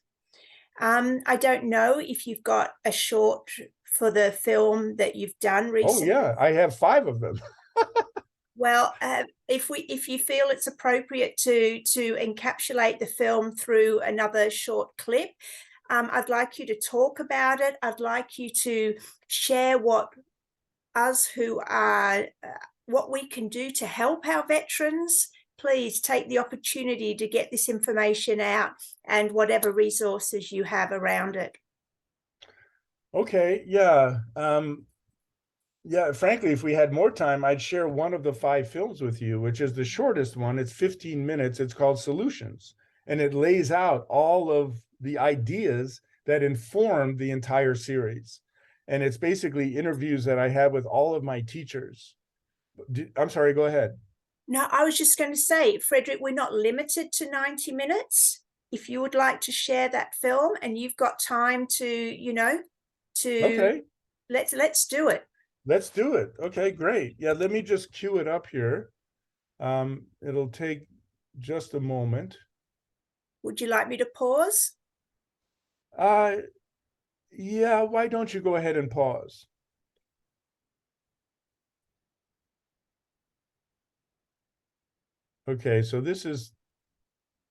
I don't know if you've got a short for the film that you've done recently. Oh yeah, I have 5 of them. Well, if you feel it's appropriate to encapsulate the film through another short clip, I'd like you to talk about it. I'd like you to share what we can do to help our veterans. Please take the opportunity to get this information out and whatever resources you have around it. Okay, yeah. Yeah, frankly, if we had more time, I'd share one of the 5 films with you, which is the shortest one. It's 15 minutes. It's called Solutions. And it lays out all of the ideas that inform the entire series. And it's basically interviews that I had with all of my teachers. I'm sorry, go ahead. No, I was just going to say, Frederick, we're not limited to 90 minutes. If you would like to share that film and you've got time to, Okay. Let's do it. Let's do it. Okay, great. Yeah, let me just cue it up here. It'll take just a moment. Would you like me to pause? Yeah, why don't you go ahead and pause? Okay, so this is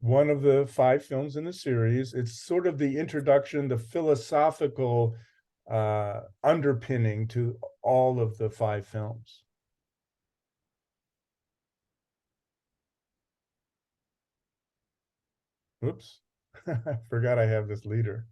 one of the 5 films in the series. It's sort of the introduction, the philosophical underpinning to all of the 5 films. Oops, I forgot I have this leader.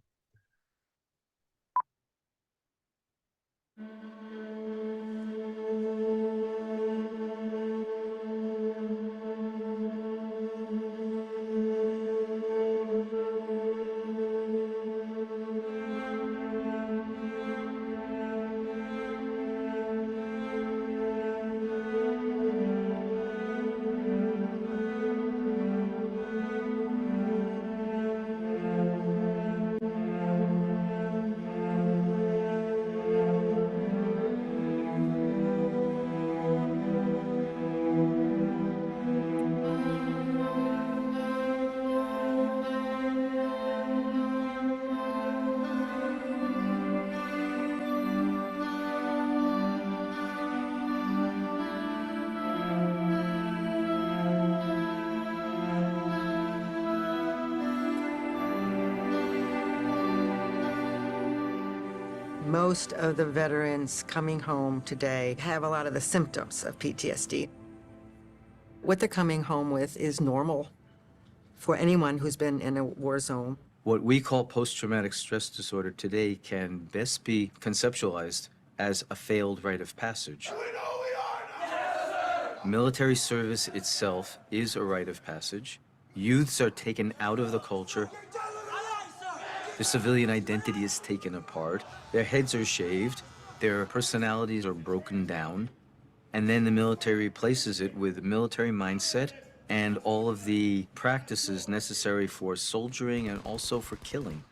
Most of the veterans coming home today have a lot of the symptoms of PTSD. What they're coming home with is normal for anyone who's been in a war zone. What we call post-traumatic stress disorder today can best be conceptualized as a failed rite of passage. Military service itself is a rite of passage. Youths are taken out of the culture. Their civilian identity is taken apart. Their heads are shaved. Their personalities are broken down. And then the military replaces it with a military mindset and all of the practices necessary for soldiering and also for killing.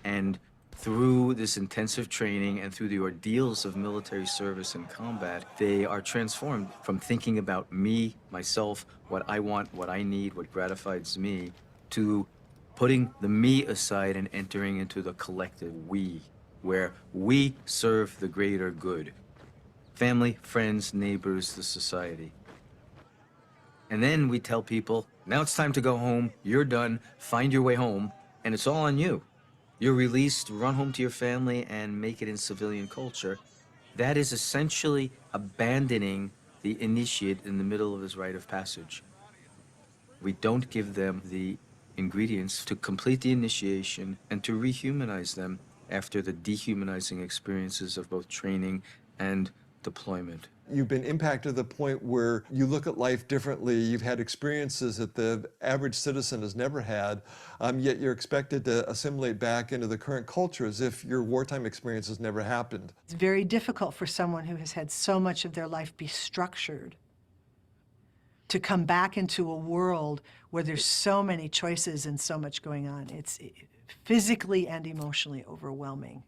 And through this intensive training and through the ordeals of military service and combat, they are transformed from thinking about me, myself, what I want, what I need, what gratifies me, to putting the me aside and entering into the collective we, where we serve the greater good. Family, friends, neighbors, the society. And then we tell people, now it's time to go home, you're done, find your way home, and it's all on you. You're released, run home to your family and make it in civilian culture. That is essentially abandoning the initiate in the middle of his rite of passage. We don't give them the ingredients to complete the initiation and to rehumanize them after the dehumanizing experiences of both training and deployment. You've been impacted to the point where you look at life differently. You've had experiences that the average citizen has never had, yet you're expected to assimilate back into the current culture as if your wartime experiences never happened. It's very difficult for someone who has had so much of their life be structured to come back into a world where there's so many choices and so much going on. It's physically and emotionally overwhelming.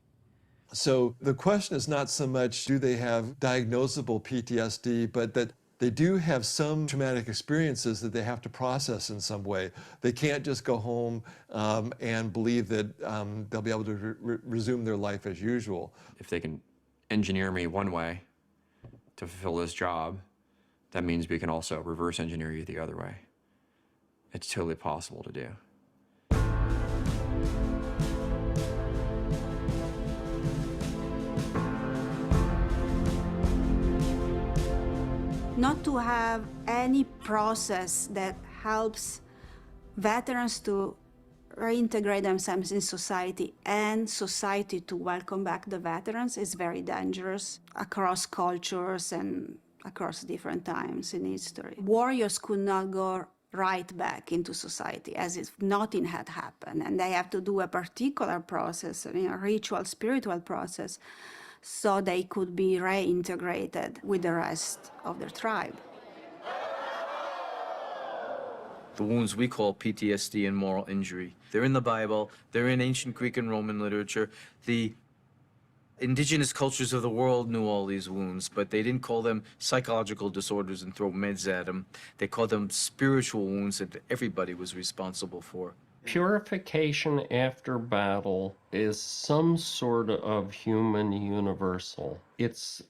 So the question is not so much do they have diagnosable PTSD, but that they do have some traumatic experiences that they have to process in some way. They can't just go home and believe that they'll be able to resume their life as usual. If they can engineer me one way to fulfill this job, that means we can also reverse engineer you the other way. It's totally possible to do. Not to have any process that helps veterans to reintegrate themselves in society and society to welcome back the veterans is very dangerous across cultures and across different times in history. Warriors could not go right back into society as if nothing had happened, and they have to do a particular process, a ritual, spiritual process, so they could be reintegrated with the rest of their tribe. The wounds we call PTSD and moral injury. They're in the Bible, they're in ancient Greek and Roman literature. The indigenous cultures of the world knew all these wounds, but they didn't call them psychological disorders and throw meds at them. They called them spiritual wounds that everybody was responsible for. Purification after battle is some sort of human universal. It's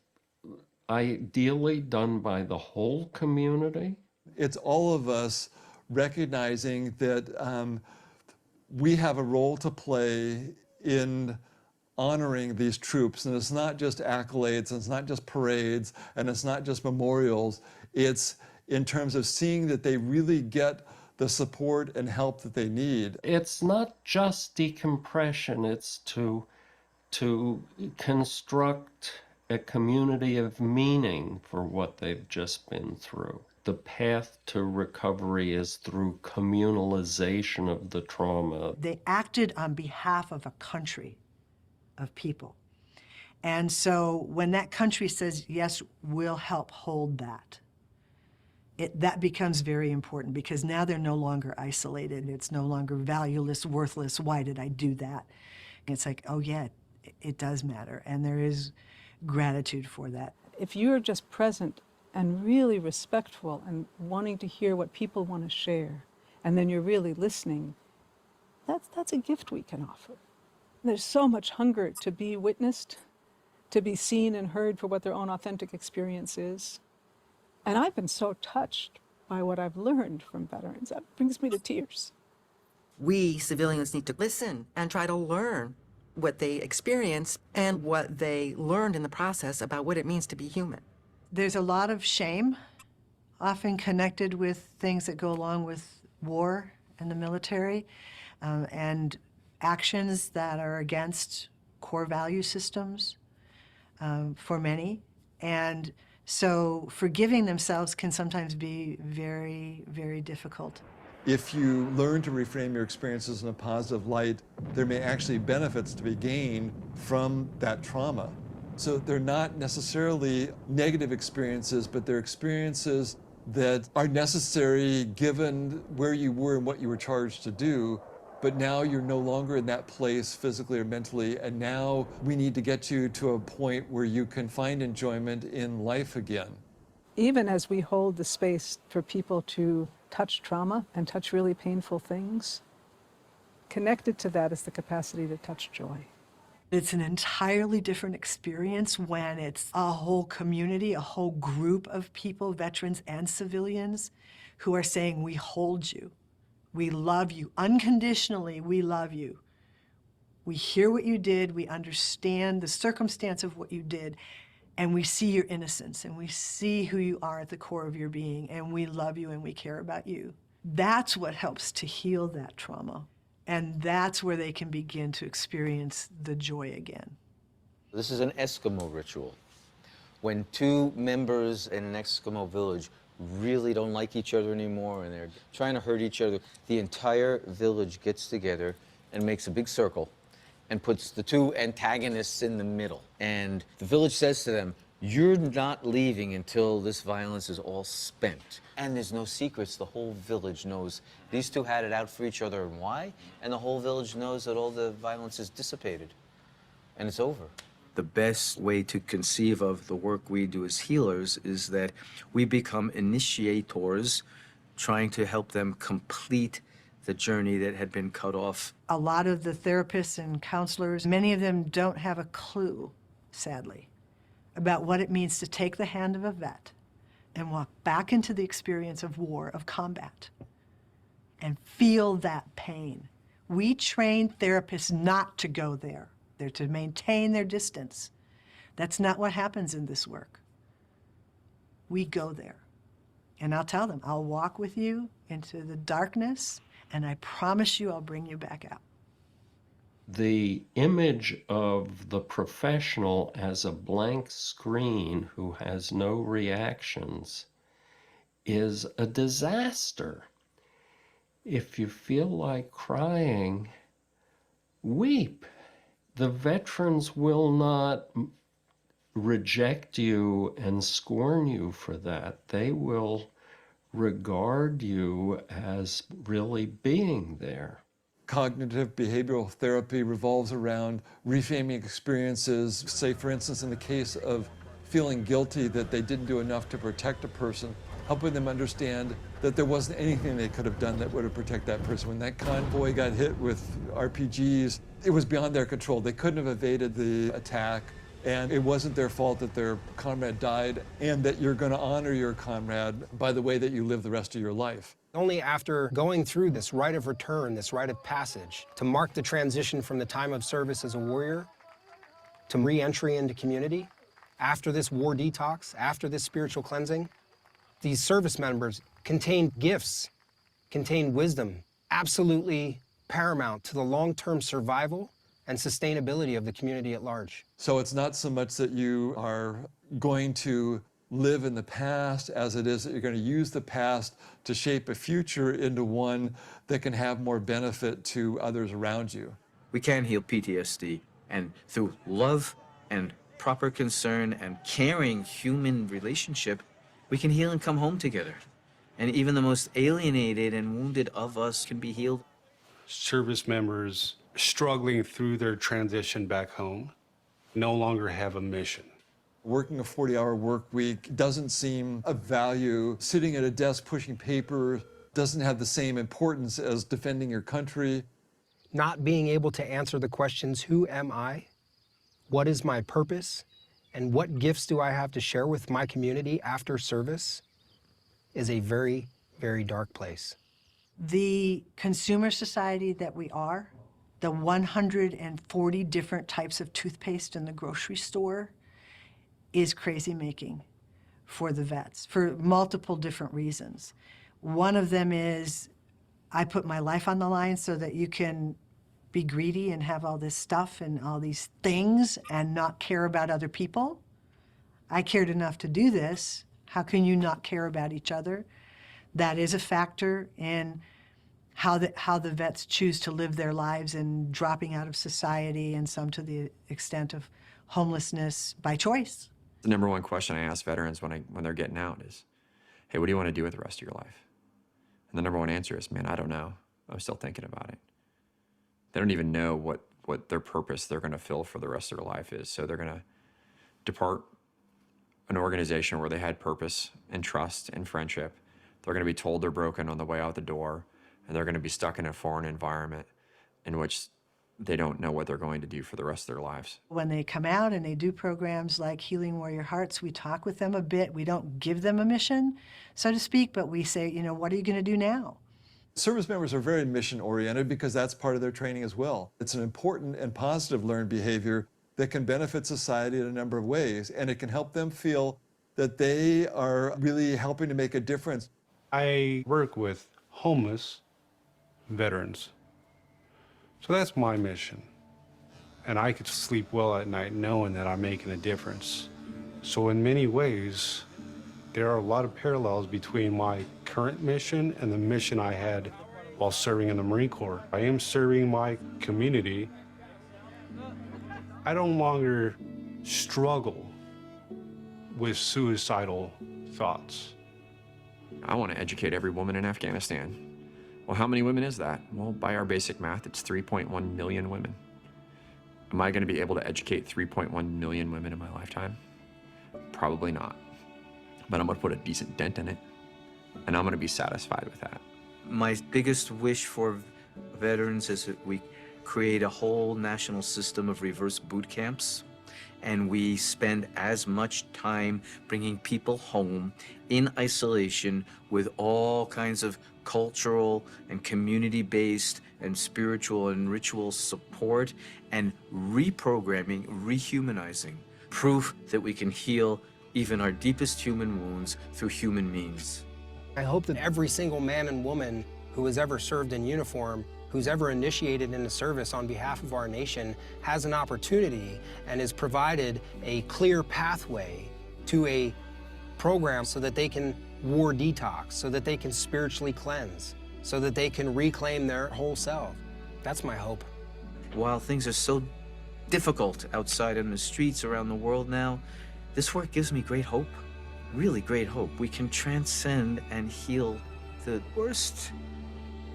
ideally done by the whole community. It's all of us recognizing that we have a role to play in honoring these troops. And it's not just accolades, and it's not just parades, and it's not just memorials. It's in terms of seeing that they really get the support and help that they need. It's not just decompression, it's to construct a community of meaning for what they've just been through. The path to recovery is through communalization of the trauma. They acted on behalf of a country of people. And so when that country says, yes, we'll help hold that, that becomes very important, because now they're no longer isolated. It's no longer valueless, worthless. Why did I do that? It's like, oh yeah, it does matter. And there is gratitude for that. If you're just present and really respectful and wanting to hear what people want to share, and then you're really listening, that's a gift we can offer. There's so much hunger to be witnessed, to be seen and heard for what their own authentic experience is. And I've been so touched by what I've learned from veterans. That brings me to tears. We civilians need to listen and try to learn what they experienced and what they learned in the process about what it means to be human. There's a lot of shame, often connected with things that go along with war and the military, and actions that are against core value systems for many. And so forgiving themselves can sometimes be very, very difficult. If you learn to reframe your experiences in a positive light, there may actually be benefits to be gained from that trauma. So they're not necessarily negative experiences, but they're experiences that are necessary given where you were and what you were charged to do. But now you're no longer in that place physically or mentally, and now we need to get you to a point where you can find enjoyment in life again. Even as we hold the space for people to touch trauma and touch really painful things, connected to that is the capacity to touch joy. It's an entirely different experience when it's a whole community, a whole group of people, veterans and civilians, who are saying, we hold you. We love you. Unconditionally, we love you. We hear what you did. We understand the circumstance of what you did. And we see your innocence. And we see who you are at the core of your being. And we love you and we care about you. That's what helps to heal that trauma. And that's where they can begin to experience the joy again. This is an Eskimo ritual. When two members in an Eskimo village really don't like each other anymore and they're trying to hurt each other, the entire village gets together and makes a big circle and puts the two antagonists in the middle. And the village says to them, you're not leaving until this violence is all spent. And there's no secrets. The whole village knows these two had it out for each other and why. And the whole village knows that all the violence is dissipated and it's over. The best way to conceive of the work we do as healers is that we become initiators, trying to help them complete the journey that had been cut off. A lot of the therapists and counselors, many of them don't have a clue, sadly, about what it means to take the hand of a vet and walk back into the experience of war, of combat, and feel that pain. We train therapists not to go there. They're to maintain their distance. That's not what happens in this work. We go there. And I'll tell them, I'll walk with you into the darkness, and I promise you I'll bring you back out. The image of the professional as a blank screen who has no reactions is a disaster. If you feel like crying, weep. The veterans will not reject you and scorn you for that. They will regard you as really being there. Cognitive behavioral therapy revolves around reframing experiences. Say, for instance, in the case of feeling guilty that they didn't do enough to protect a person, helping them understand that there wasn't anything they could have done that would have protected that person. When that convoy got hit with RPGs, it was beyond their control. They couldn't have evaded the attack, and it wasn't their fault that their comrade died, and that you're going to honor your comrade by the way that you live the rest of your life. Only after going through this rite of return, this rite of passage, to mark the transition from the time of service as a warrior to re-entry into community, after this war detox, after this spiritual cleansing, these service members contain gifts, contain wisdom, absolutely paramount to the long-term survival and sustainability of the community at large. So it's not so much that you are going to live in the past as it is that you're going to use the past to shape a future into one that can have more benefit to others around you. We can heal PTSD, and through love and proper concern and caring human relationship, we can heal and come home together. And even the most alienated and wounded of us can be healed. Service members struggling through their transition back home no longer have a mission. Working a 40-hour work week doesn't seem of value. Sitting at a desk pushing paper doesn't have the same importance as defending your country. Not being able to answer the questions, who am I? What is my purpose? And what gifts do I have to share with my community after service is a very, very dark place. The consumer society that we are, the 140 different types of toothpaste in the grocery store, is crazy making for the vets for multiple different reasons. One of them is I put my life on the line so that you can be greedy and have all this stuff and all these things and not care about other people. I cared enough to do this. How can you not care about each other? That is a factor in how the vets choose to live their lives and dropping out of society, and some to the extent of homelessness by choice. The number one question I ask veterans when they're getting out is, hey, what do you want to do with the rest of your life? And the number one answer is, man, I don't know. I'm still thinking about it. They don't even know what their purpose they're going to fill for the rest of their life is. So they're going to depart an organization where they had purpose and trust and friendship. They're going to be told they're broken on the way out the door, and they're going to be stuck in a foreign environment in which they don't know what they're going to do for the rest of their lives. When they come out and they do programs like Healing Warrior Hearts, we talk with them a bit. We don't give them a mission, so to speak, but we say, you know, what are you going to do now? Service members are very mission-oriented because that's part of their training as well. It's an important and positive learned behavior that can benefit society in a number of ways, and it can help them feel that they are really helping to make a difference. I work with homeless veterans So that's my mission. And I could sleep well at night knowing that I'm making a difference. So in many ways, there are a lot of parallels between my current mission and the mission I had while serving in the Marine Corps. I am serving my community. I no longer struggle with suicidal thoughts. I want to educate every woman in Afghanistan. Well, how many women is that? Well, by our basic math, it's 3.1 million women. Am I going to be able to educate 3.1 million women in my lifetime? Probably not. But I'm going to put a decent dent in it, and I'm going to be satisfied with that. My biggest wish for veterans is that we create a whole national system of reverse boot camps, and we spend as much time bringing people home in isolation with all kinds of cultural and community-based and spiritual and ritual support, and reprogramming, rehumanizing, proof that we can heal even our deepest human wounds through human means. I hope that every single man and woman who has ever served in uniform, who's ever initiated into service on behalf of our nation, has an opportunity and is provided a clear pathway to a program so that they can war detox, so that they can spiritually cleanse, so that they can reclaim their whole self. That's my hope. While things are so difficult outside in the streets around the world now, this work gives me great hope, really great hope. We can transcend and heal the worst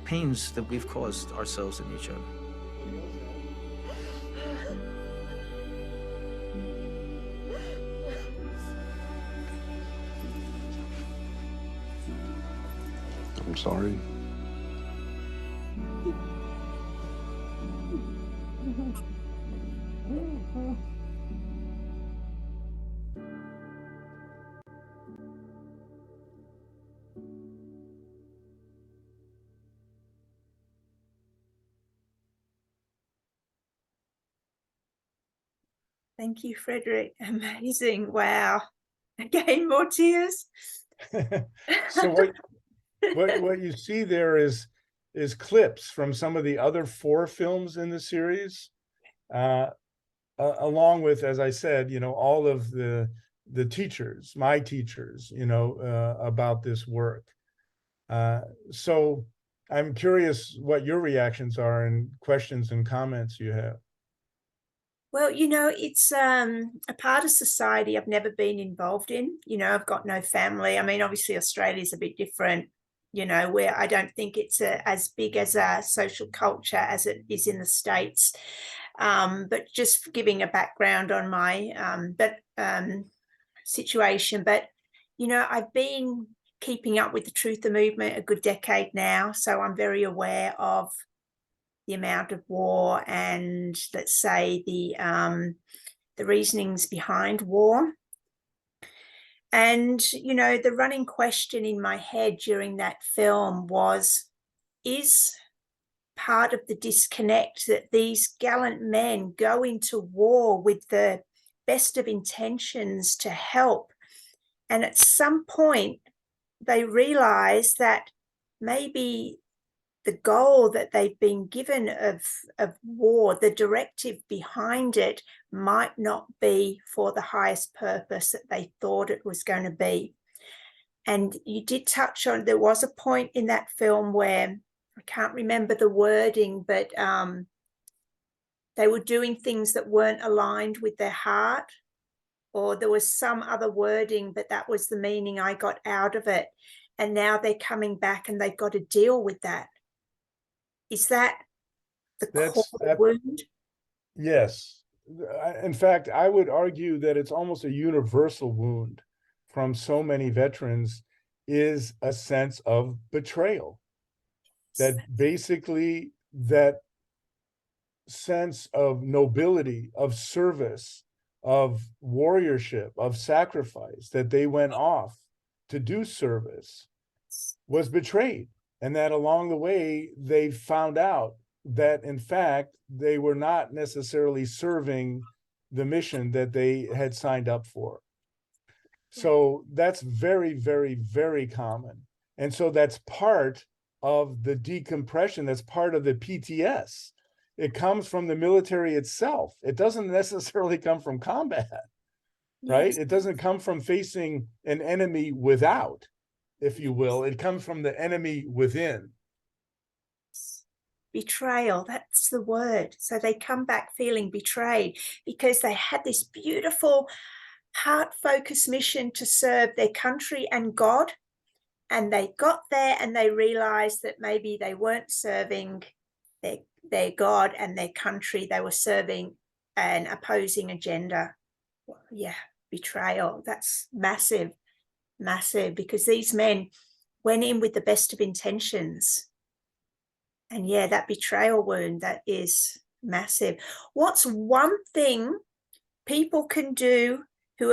pains that we've caused ourselves and each other. I'm sorry. Thank you, Frederick. Amazing. Wow. Again, more tears. So what you see there is clips from some of the other 4 films in the series, along with, as I said, all of the teachers, my teachers, about this work. So I'm curious what your reactions are and questions and comments you have. Well, it's a part of society I've never been involved in. I've got no family. I mean, obviously Australia's a bit different, where I don't think it's as big as a social culture as it is in the States. But just giving a background on my situation. But, I've been keeping up with the Truther movement a good decade now, so I'm very aware of the amount of war and, let's say, the reasonings behind war. And, the running question in my head during that film was, is part of the disconnect that these gallant men go into war with the best of intentions to help, and at some point they realize that maybe the goal that they've been given of war, the directive behind it, might not be for the highest purpose that they thought it was going to be. And you did touch on, there was a point in that film where, I can't remember the wording, but they were doing things that weren't aligned with their heart, or there was some other wording, but that was the meaning I got out of it. And now they're coming back and they've got to deal with that. Is that the core wound? Yes. In fact, I would argue that it's almost a universal wound from so many veterans, is a sense of betrayal. That basically, that sense of nobility, of service, of warriorship, of sacrifice, that they went off to do service, was betrayed. And that along the way, they found out that, in fact, they were not necessarily serving the mission that they had signed up for. So that's very, very, very common. And so that's part of the decompression. That's part of the PTS, it comes from the military itself. It doesn't necessarily come from combat, right? Yes. It doesn't come from facing an enemy without, if you will. It comes from the enemy within. Betrayal, that's the word. So they come back feeling betrayed because they had this beautiful heart-focused mission to serve their country and God. And they got there and they realized that maybe they weren't serving their God and their country. They were serving an opposing agenda. Yeah, betrayal. That's massive, massive, because these men went in with the best of intentions. And yeah, that betrayal wound, that is massive. What's one thing people can do who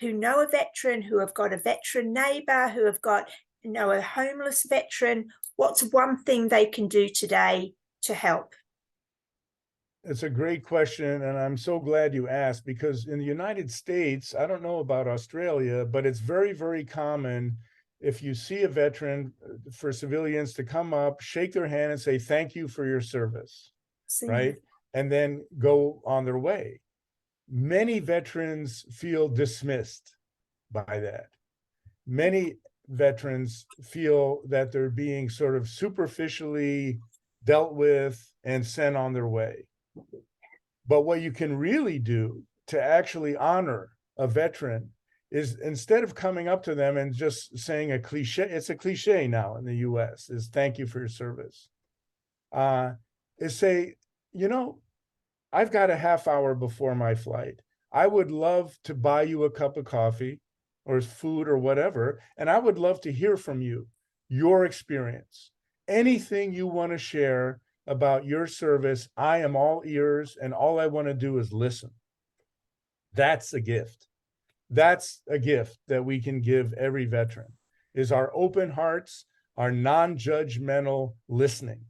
know a veteran, who have got a veteran neighbor, who have got, a homeless veteran? What's one thing they can do today to help? It's a great question, and I'm so glad you asked, because in the United States, I don't know about Australia, but it's very, very common if you see a veteran, for civilians to come up, shake their hand and say, thank you for your service, right? And then go on their way. Many veterans feel dismissed by that. Many veterans feel that they're being sort of superficially dealt with and sent on their way. But what you can really do to actually honor a veteran is, instead of coming up to them and just saying a cliche, it's a cliche now in the US, is thank you for your service, is say, I've got a half hour before my flight. I would love to buy you a cup of coffee or food or whatever, and I would love to hear from you, your experience, anything you want to share about your service. I am all ears, and all I want to do is listen. That's a gift. That's a gift that we can give every veteran, is our open hearts, our non-judgmental listening.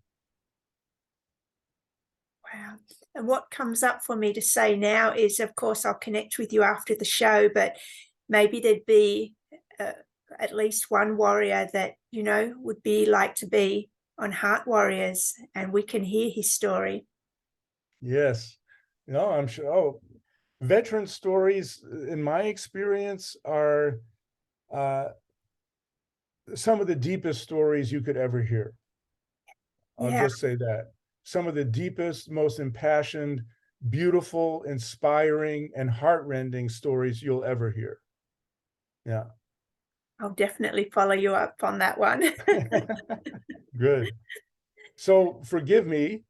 Wow. And what comes up for me to say now is, of course, I'll connect with you after the show, but maybe there'd be at least one warrior that, would be like to be on Heart Warriors, and we can hear his story. Yes. I'm sure. Veteran stories, in my experience, are some of the deepest stories you could ever hear. I'll just say that. Some of the deepest, most impassioned, beautiful, inspiring, and heartrending stories you'll ever hear. Yeah. I'll definitely follow you up on that one. Good. So forgive me,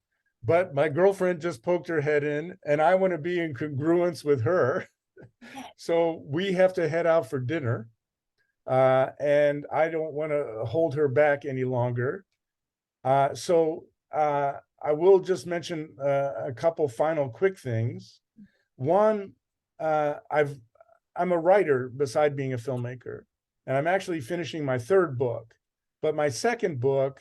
but my girlfriend just poked her head in, and I want to be in congruence with her. So we have to head out for dinner. And I don't want to hold her back any longer. So I will just mention a couple final quick things. One, I'm a writer beside being a filmmaker, and I'm actually finishing my third book. But my second book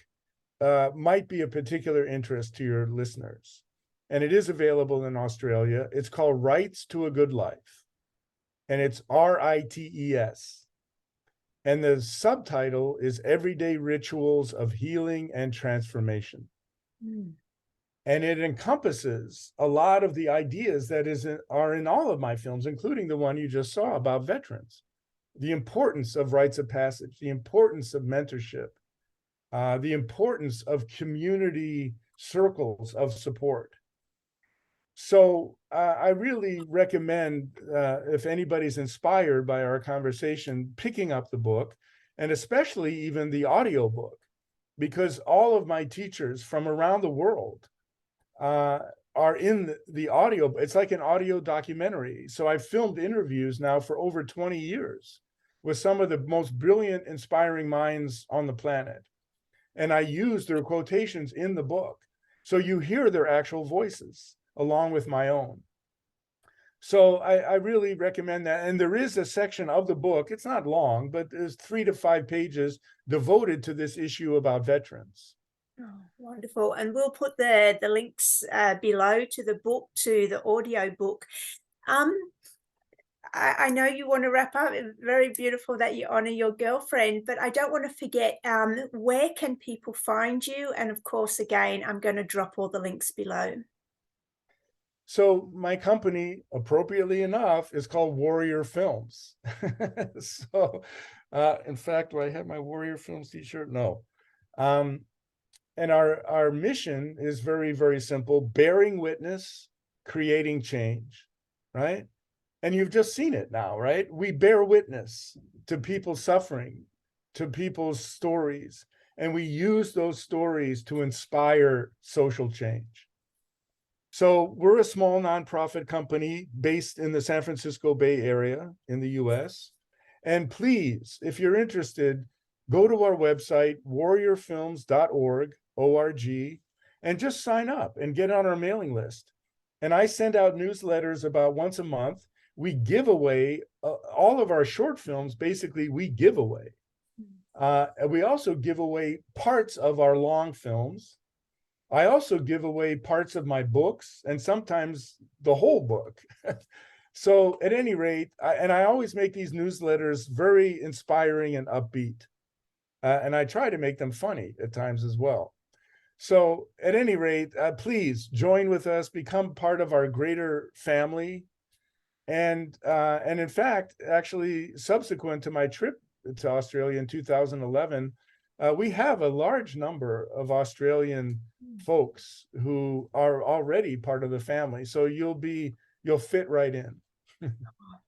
might be of particular interest to your listeners, and it is available in Australia. It's called Rites to a Good Life, and it's RITES. And the subtitle is Everyday Rituals of Healing and Transformation. And it encompasses a lot of the ideas that are in all of my films, including the one you just saw about veterans. The importance of rites of passage, the importance of mentorship, the importance of community circles of support. So I really recommend, if anybody's inspired by our conversation, picking up the book, and especially even the audio book, because all of my teachers from around the world are in the audio. It's like an audio documentary. So I've filmed interviews now for over 20 years with some of the most brilliant, inspiring minds on the planet. And I use their quotations in the book. So you hear their actual voices along with my own. So I really recommend that. And there is a section of the book, it's not long, but there's 3 to 5 pages devoted to this issue about veterans. Oh, wonderful. And we'll put the links below to the book, to the audio book. I know you want to wrap up. It's very beautiful that you honor your girlfriend, but I don't want to forget, where can people find you? And of course, again, I'm going to drop all the links below. So my company, appropriately enough, is called Warrior Films. So, in fact, do I have my Warrior Films t-shirt? No. And our mission is very, very simple: bearing witness, creating change, right? And you've just seen it now, right? We bear witness to people suffering, to people's stories, and we use those stories to inspire social change. So we're a small nonprofit company based in the San Francisco Bay Area in the US. And please, if you're interested, go to our website, warriorfilms.org, O-R-G, and just sign up and get on our mailing list. And I send out newsletters about once a month. We give away all of our short films, basically we give away. And we also give away parts of our long films. I also give away parts of my books and sometimes the whole book. So at any rate, I always make these newsletters very inspiring and upbeat. And I try to make them funny at times as well. So at any rate, please join with us, become part of our greater family. And in fact, actually, subsequent to my trip to Australia in 2011, we have a large number of Australian folks who are already part of the family. So you'll fit right in.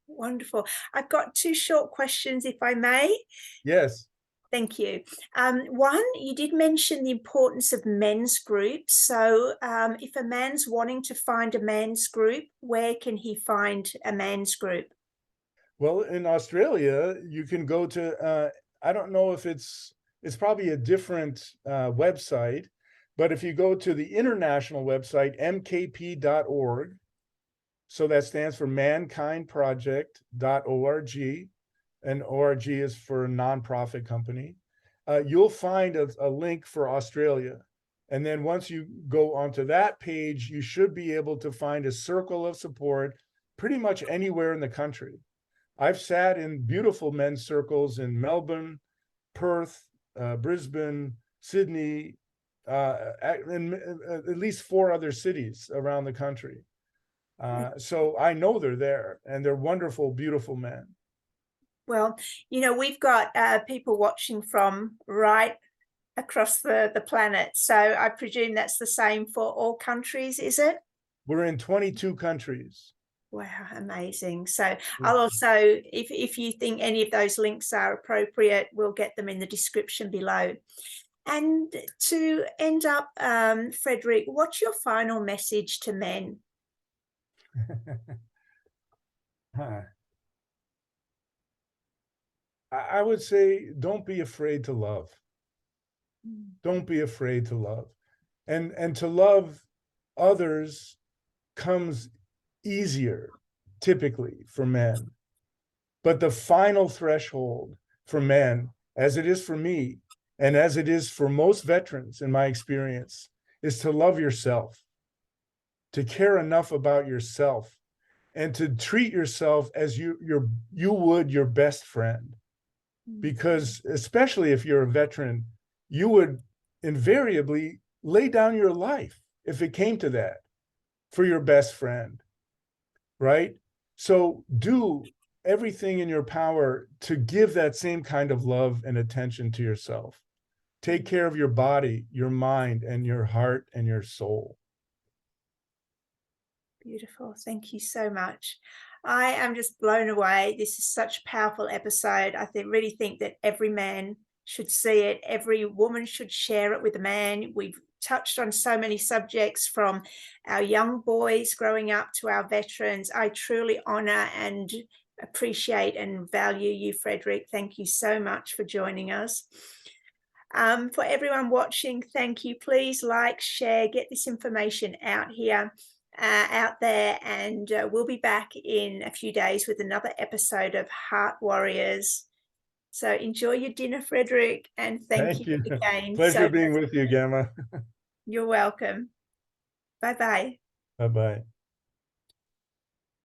Wonderful. I've got two short questions, if I may. Yes. Thank you. One, you did mention the importance of men's groups. So if a man's wanting to find a man's group, where can he find a man's group? Well, in Australia, you can go to, I don't know if it's probably a different website, but if you go to the international website, mkp.org, so that stands for mankindproject.org, and ORG is for a nonprofit company, you'll find a link for Australia. And then once you go onto that page, you should be able to find a circle of support pretty much anywhere in the country. I've sat in beautiful men's circles in Melbourne, Perth, Brisbane, Sydney, and at least 4 other cities around the country. So I know they're there, and they're wonderful, beautiful men. Well, you know, we've got people watching from right across the planet. So I presume that's the same for all countries, is it? We're in 22 countries. Wow, amazing. So I'll also, if you think any of those links are appropriate, we'll get them in the description below. And to end up, Frederick, what's your final message to men? I would say, don't be afraid to love. Don't be afraid to love. And to love others comes easier, typically, for men. But the final threshold for men, as it is for me, and as it is for most veterans in my experience, is to love yourself, to care enough about yourself, and to treat yourself as you would your best friend. Because especially if you're a veteran, you would invariably lay down your life, if it came to that, for your best friend, right? So do everything in your power to give that same kind of love and attention to yourself. Take care of your body, your mind, and your heart and your soul. Beautiful. Thank you so much. I am just blown away. This is such a powerful episode. I really think that every man should see it. Every woman should share it with a man. We've touched on so many subjects, from our young boys growing up to our veterans. I truly honor and appreciate and value you, Frederick. Thank you so much for joining us. For everyone watching, thank you. Please like, share, get this information out here. Out there, and we'll be back in a few days with another episode of Heart Warriors. So enjoy your dinner, Frederick, and thank you again. Pleasure being with you, Gemma. You're welcome. Bye-bye. Bye-bye.